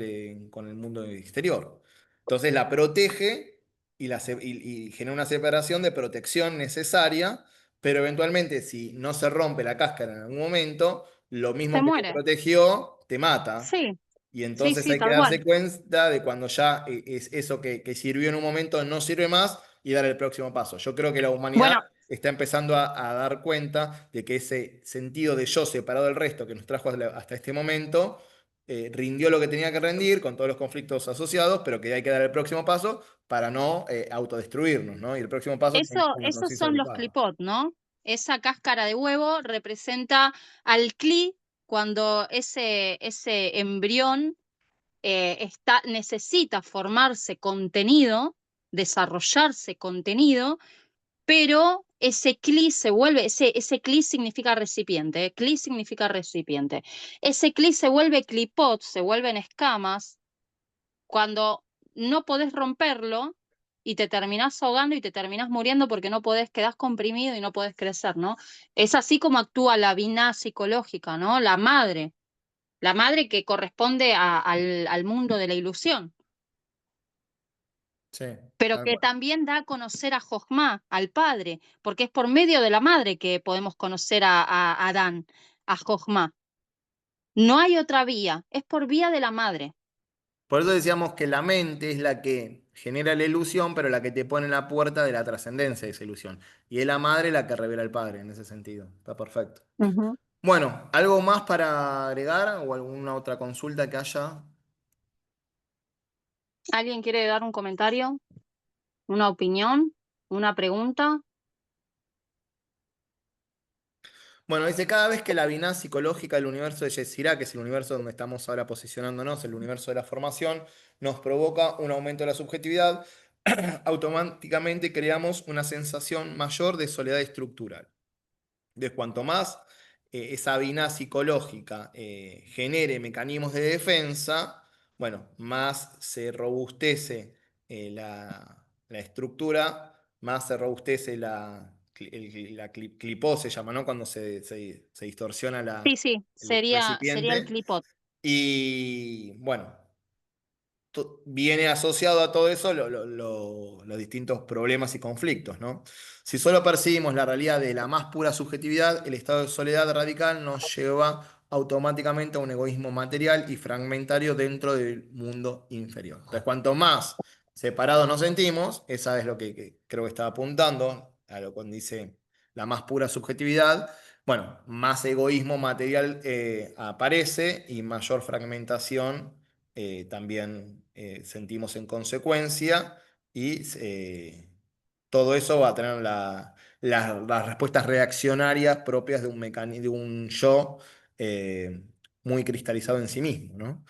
con el mundo exterior. Entonces la protege y genera una separación de protección necesaria, pero eventualmente si no se rompe la cáscara en algún momento, lo Se mismo que te muere. protegió te mata. Sí, Y sí, entonces sí, hay que tal darse cual. cuenta de cuando ya es eso que sirvió en un momento no sirve más y dar el próximo paso. Yo creo que la humanidad Bueno, está empezando a dar cuenta de que ese sentido de yo separado del resto que nos trajo hasta este momento rindió lo que tenía que rendir con todos los conflictos asociados, pero que hay que dar el próximo paso para no autodestruirnos, ¿no? Y el próximo paso tiene que ser la esos conciencia son los ocupada. clipot, ¿no? Esa cáscara de huevo representa al cli cuando ese embrión necesita formarse contenido, desarrollarse contenido, pero ese cli se vuelve, ese cli significa recipiente, cli significa recipiente. Ese cli se vuelve clipot, se vuelven escamas cuando no podés romperlo y te terminás ahogando y te terminás muriendo porque no podés, quedás comprimido y no podés crecer, ¿no? Es así como actúa la biná psicológica, ¿no? La madre que corresponde al mundo de la ilusión, Sí, pero tal que cual. también da a conocer a Jochma, al padre, porque es por medio de la madre que podemos conocer a Adán, a Jochma. No hay otra vía, es por vía de la madre. Por eso decíamos que la mente es la que genera la ilusión, pero la que te pone en la puerta de la trascendencia de esa ilusión. Y es la madre la que revela al padre en ese sentido. Está perfecto. Ujú. Bueno, ¿algo más para agregar o alguna otra consulta que haya? ¿Alguien quiere dar un comentario? ¿Una opinión? ¿Una pregunta? Bueno, dice, cada vez que la biná psicológica del universo de Yesirá, que es el universo donde estamos ahora posicionándonos, el universo de la formación, nos provoca un aumento de la subjetividad, automáticamente creamos una sensación mayor de soledad estructural. De cuanto más esa biná psicológica genere mecanismos de defensa, bueno, más se robustece la estructura, más se robustece clipó, se llama, ¿no? Cuando se distorsiona Sí, sí, el sería el recipiente. clipot. Y bueno, viene asociado a todo eso los distintos problemas y conflictos, ¿no? Si solo percibimos la realidad de la más pura subjetividad, el estado de soledad radical nos lleva automáticamente a un egoísmo material y fragmentario dentro del mundo inferior. Entonces, cuanto más separados nos sentimos, esa es lo que creo que estaba apuntando cuando dice la más pura subjetividad, bueno, más egoísmo material aparece y mayor fragmentación también sentimos en consecuencia y todo eso va a tener las respuestas reaccionarias propias de de un yo eh, muy cristalizado en sí mismo, ¿no?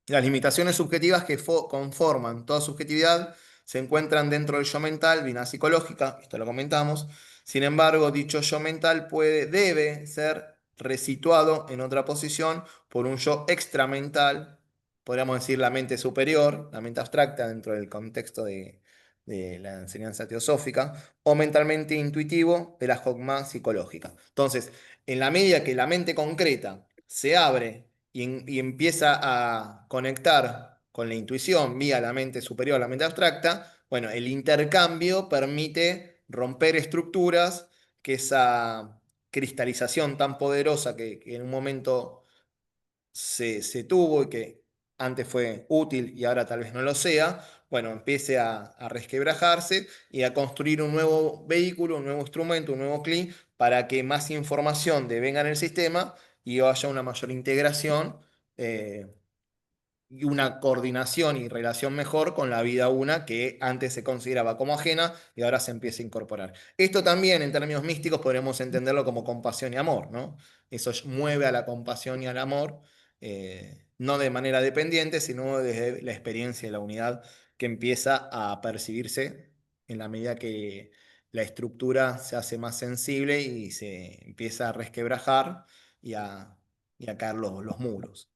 Las limitaciones subjetivas que conforman toda subjetividad se encuentran dentro del yo mental, vina psicológica, esto lo comentamos. Sin embargo, dicho yo mental debe ser resituado en otra posición por un yo extramental, podríamos decir la mente superior, la mente abstracta dentro del contexto de la enseñanza teosófica, o mentalmente intuitivo de la Jogma psicológica. Entonces, en la medida que la mente concreta se abre y empieza a conectar con la intuición vía la mente superior, la mente abstracta, bueno, el intercambio permite romper estructuras que esa cristalización tan poderosa que en un momento se tuvo y que antes fue útil y ahora tal vez no lo sea, bueno, empiece a resquebrajarse y a construir un nuevo vehículo, un nuevo instrumento, un nuevo CLI para que más información devenga en el sistema y haya una mayor integración eh, y una coordinación y relación mejor con la vida una que antes se consideraba como ajena y ahora se empieza a incorporar. Esto también en términos místicos podremos entenderlo como compasión y amor, ¿no? Eso mueve a la compasión y al amor, no de manera dependiente, sino desde la experiencia de la unidad que empieza a percibirse en la medida que la estructura se hace más sensible y se empieza a resquebrajar y y a caer los muros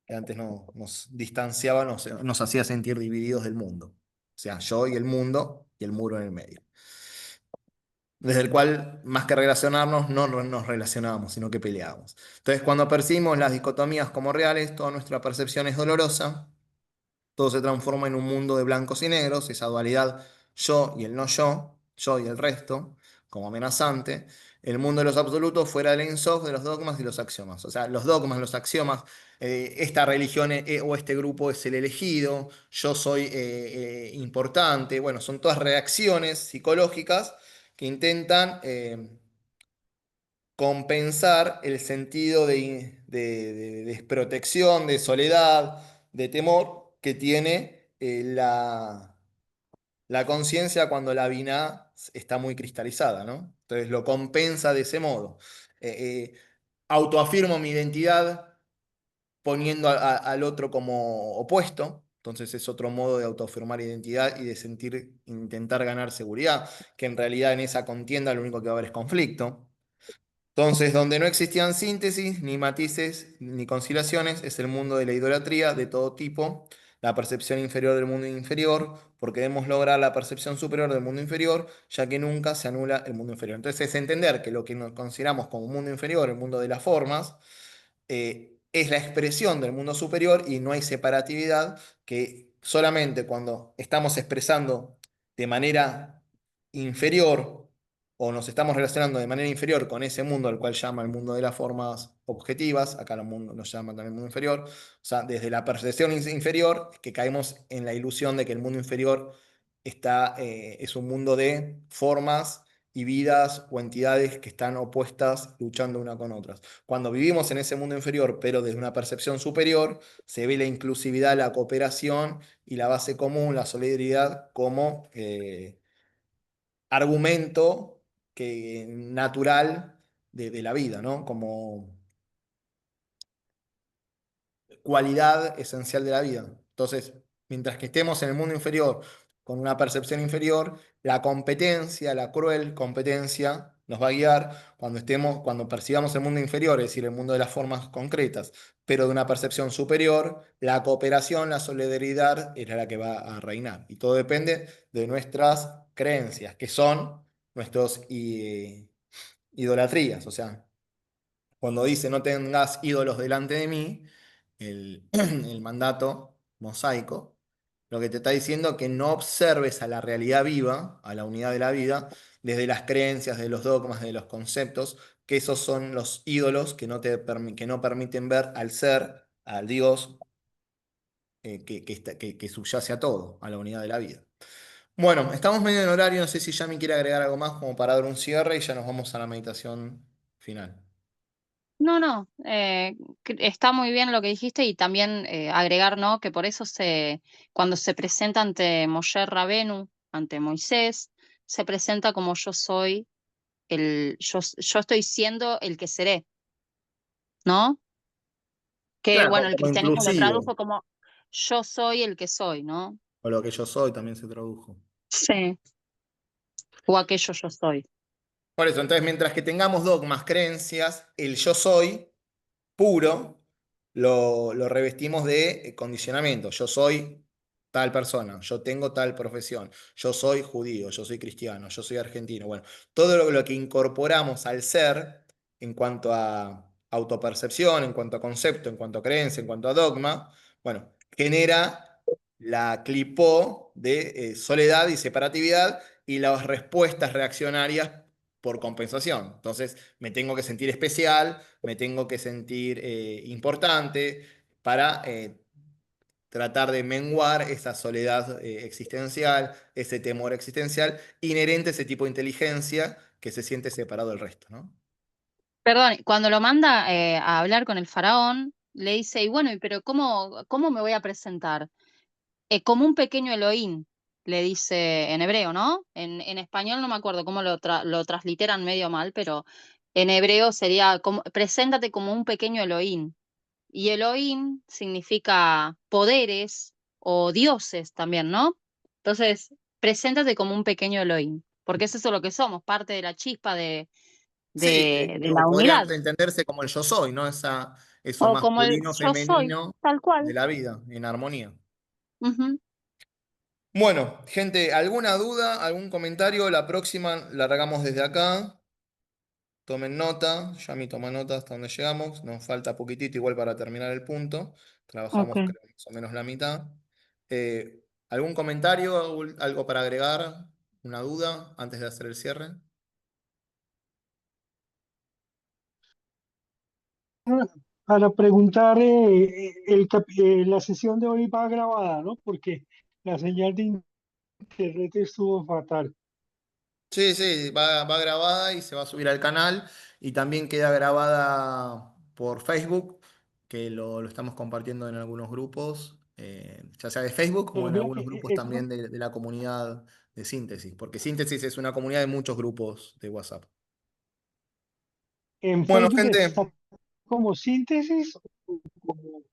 que antes nos distanciaba, nos hacía sentir divididos del mundo. O sea, yo y el mundo y el muro en el medio. Desde el cual, más que relacionarnos, no nos relacionábamos, sino que peleábamos. Entonces, cuando percibimos las dicotomías como reales, toda nuestra percepción es dolorosa, todo se transforma en un mundo de blancos y negros, esa dualidad yo y el no yo y el resto, como amenazante, el mundo de los absolutos fuera del Ein-Sof, de los dogmas y los axiomas. O sea, los dogmas, los axiomas, esta religión o este grupo es el elegido, yo soy importante, bueno, son todas reacciones psicológicas que intentan compensar el sentido de desprotección, de soledad, de temor que tiene la conciencia cuando la vina está muy cristalizada, ¿no? Entonces lo compensa de ese modo. Eh, Autoafirmo mi identidad poniendo al otro como opuesto. Entonces es otro modo de autoafirmar identidad y de sentir, intentar ganar seguridad, que en realidad en esa contienda lo único que va a haber es conflicto. Entonces, donde no existían síntesis, ni matices, ni conciliaciones, es el mundo de la idolatría de todo tipo, la percepción inferior del mundo inferior, porque debemos lograr la percepción superior del mundo inferior, ya que nunca se anula el mundo inferior. Entonces, es entender que lo que nos consideramos como mundo inferior, el mundo de las formas, es la expresión del mundo superior y no hay separatividad, que solamente cuando estamos expresando de manera inferior o nos estamos relacionando de manera inferior con ese mundo al cual llama el mundo de las formas objetivas, acá el mundo nos llama también mundo inferior, o sea, desde la percepción inferior, que caemos en la ilusión de que el mundo inferior es un mundo de formas y vidas o entidades que están opuestas luchando una con otras. Cuando vivimos en ese mundo inferior, pero desde una percepción superior, se ve la inclusividad, la cooperación y la base común, la solidaridad como argumento natural de la vida, ¿no? Como cualidad esencial de la vida. Entonces, mientras que estemos en el mundo inferior con una percepción inferior, la competencia, la cruel competencia, nos va a guiar cuando percibamos el mundo inferior, es decir, el mundo de las formas concretas, pero de una percepción superior, la cooperación, la solidaridad es la que va a reinar. Y todo depende de nuestras creencias, que son nuestros idolatrías. O sea, cuando dice no tengas ídolos delante de mí, el mandato mosaico, lo que te está diciendo es que no observes a la realidad viva, a la unidad de la vida, desde las creencias, de los dogmas, de los conceptos, que esos son los ídolos que que no permiten ver al ser, al Dios, que subyace a todo, a la unidad de la vida. Bueno, estamos medio en horario, no sé si Yami quiere agregar algo más como para dar un cierre y ya nos vamos a la meditación final. No, no, está muy bien lo que dijiste y también agregar, ¿no? Que por eso cuando se presenta ante Moshe Rabenu, ante Moisés, se presenta como yo soy yo estoy siendo el que seré, ¿no? Que Claro, bueno, el como cristianismo lo inclusivo, tradujo como yo soy el que soy, ¿no? o lo que yo soy también se tradujo. Sí. O aquello yo soy. Por eso, entonces, mientras que tengamos dogmas, creencias, el yo soy puro lo revestimos de condicionamiento. Yo soy tal persona, yo tengo tal profesión, yo soy judío, yo soy cristiano, yo soy argentino. Bueno, todo lo que incorporamos al ser en cuanto a autopercepción, en cuanto a concepto, en cuanto a creencia, en cuanto a dogma, bueno, genera la clipó de soledad y separatividad y las respuestas reaccionarias por compensación. Entonces, me tengo que sentir especial, me tengo que sentir importante para tratar de menguar esa soledad existencial, ese temor existencial, inherente a ese tipo de inteligencia que se siente separado del resto, ¿no? Perdón, cuando lo manda a hablar con el faraón, le dice, y bueno, pero cómo me voy a presentar? Como un pequeño Elohim, le dice en hebreo, ¿no? En español no me acuerdo cómo lo transliteran medio mal, pero en hebreo sería como, preséntate como un pequeño Elohim. Y Elohim significa poderes o dioses también, ¿no? Entonces, preséntate como un pequeño Elohim, porque es eso lo que somos, parte de la chispa Sí, de o la podría unidad. entenderse como el yo soy, ¿no? Eso O como el masculino, yo soy, femenino tal de cual. la vida, en armonía. Ujú. Bueno, gente, ¿alguna duda, algún comentario? La próxima la largamos desde acá. Tomen nota, Yami toma nota hasta donde llegamos. Nos falta poquitito igual para terminar el punto. Ok. Trabajamos creo, más o menos la mitad. ¿Algún comentario, algo para agregar? ¿Una duda antes de hacer el cierre? Para preguntar, la sesión de hoy va grabada, ¿no? Porque la señal de internet estuvo fatal. Sí, sí, va grabada y se va a subir al canal y también queda grabada por Facebook, que lo estamos compartiendo en algunos grupos, ya sea de Facebook como Pero en mira algunos que grupos también de la comunidad de Síntesis, porque Síntesis es una comunidad de muchos grupos de WhatsApp. en Bueno, Facebook gente, está como síntesis, como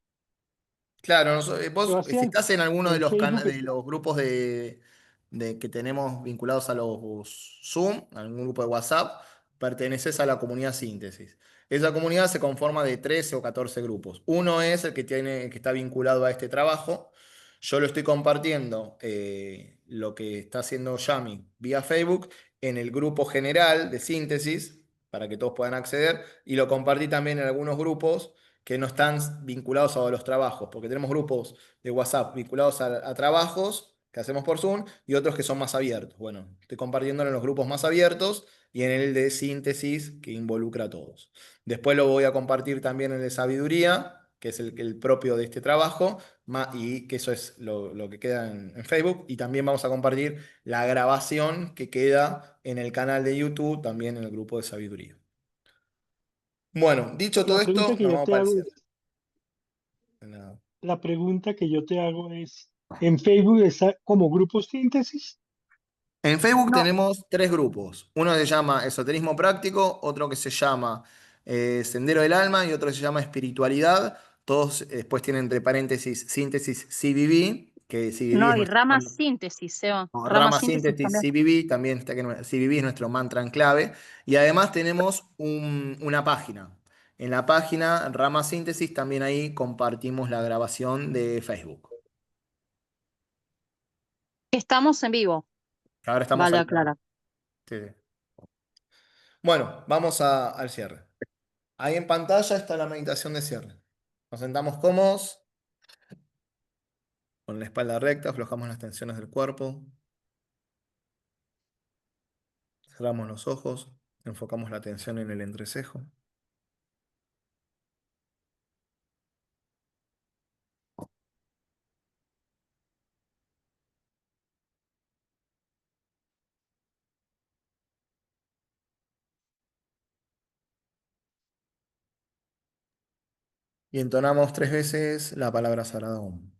claro, vos, si Sebastián, estás en alguno de en Facebook de está. los grupos que tenemos vinculados a los Zoom, a algún grupo de WhatsApp, perteneces a la comunidad Síntesis. Esa comunidad se conforma de 13 o 14 grupos. Uno es el que está vinculado a este trabajo. Yo lo estoy compartiendo, lo que está haciendo Yami vía Facebook, en el grupo general de Síntesis, para que todos puedan acceder, y lo compartí también en algunos grupos que no están vinculados a los trabajos, porque tenemos grupos de WhatsApp vinculados a trabajos que hacemos por Zoom y otros que son más abiertos. Bueno, estoy compartiéndolo en los grupos más abiertos y en el de síntesis que involucra a todos. Después lo voy a compartir también en el de sabiduría, que es el propio de este trabajo, y que eso es lo que queda en Facebook. Y también vamos a compartir la grabación que queda en el canal de YouTube, también en el grupo de sabiduría. Bueno, dicho todo La pregunta esto, que nos yo vamos te para el hago, cierre. Nada. la pregunta que yo te hago es, ¿en Facebook está como grupo síntesis? En Facebook No, tenemos tres grupos. Uno se llama Esoterismo Práctico, otro que se llama Sendero del Alma y otro que se llama Espiritualidad. Todos después tienen entre paréntesis síntesis CBB, que CBB no, es y nuestro rama síntesis, Seba. Rama rama síntesis síntesis también. CBB, también está que CBB es nuestro mantra en clave. Y además tenemos una página. En la página Rama Síntesis también ahí compartimos la grabación de Facebook. Estamos en vivo, Ahora estamos vale al tanto. aclarar. Sí, sí. Bueno, vamos al cierre. Ahí en pantalla está la meditación de cierre. Nos sentamos cómodos, con la espalda recta, aflojamos las tensiones del cuerpo, cerramos los ojos, enfocamos la atención en el entrecejo. Y entonamos 3 veces la palabra sagrada Om.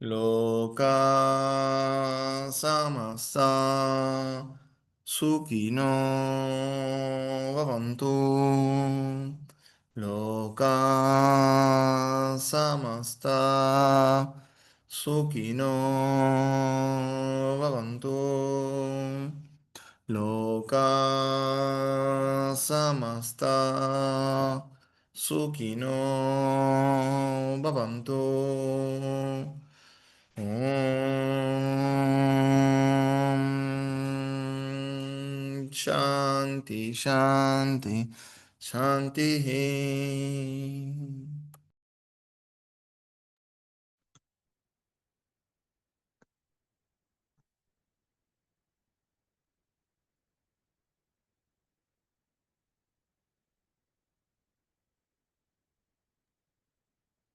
Loka samasta sukino bhavantu. Loka samasta sukino bhavantu. Loka samasta sukino bhavantu. Shanti, Shanti, Shanti.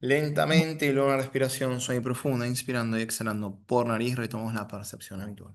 Lentamente y luego una respiración suave y profunda, inspirando y exhalando por nariz, retomamos la percepción habitual.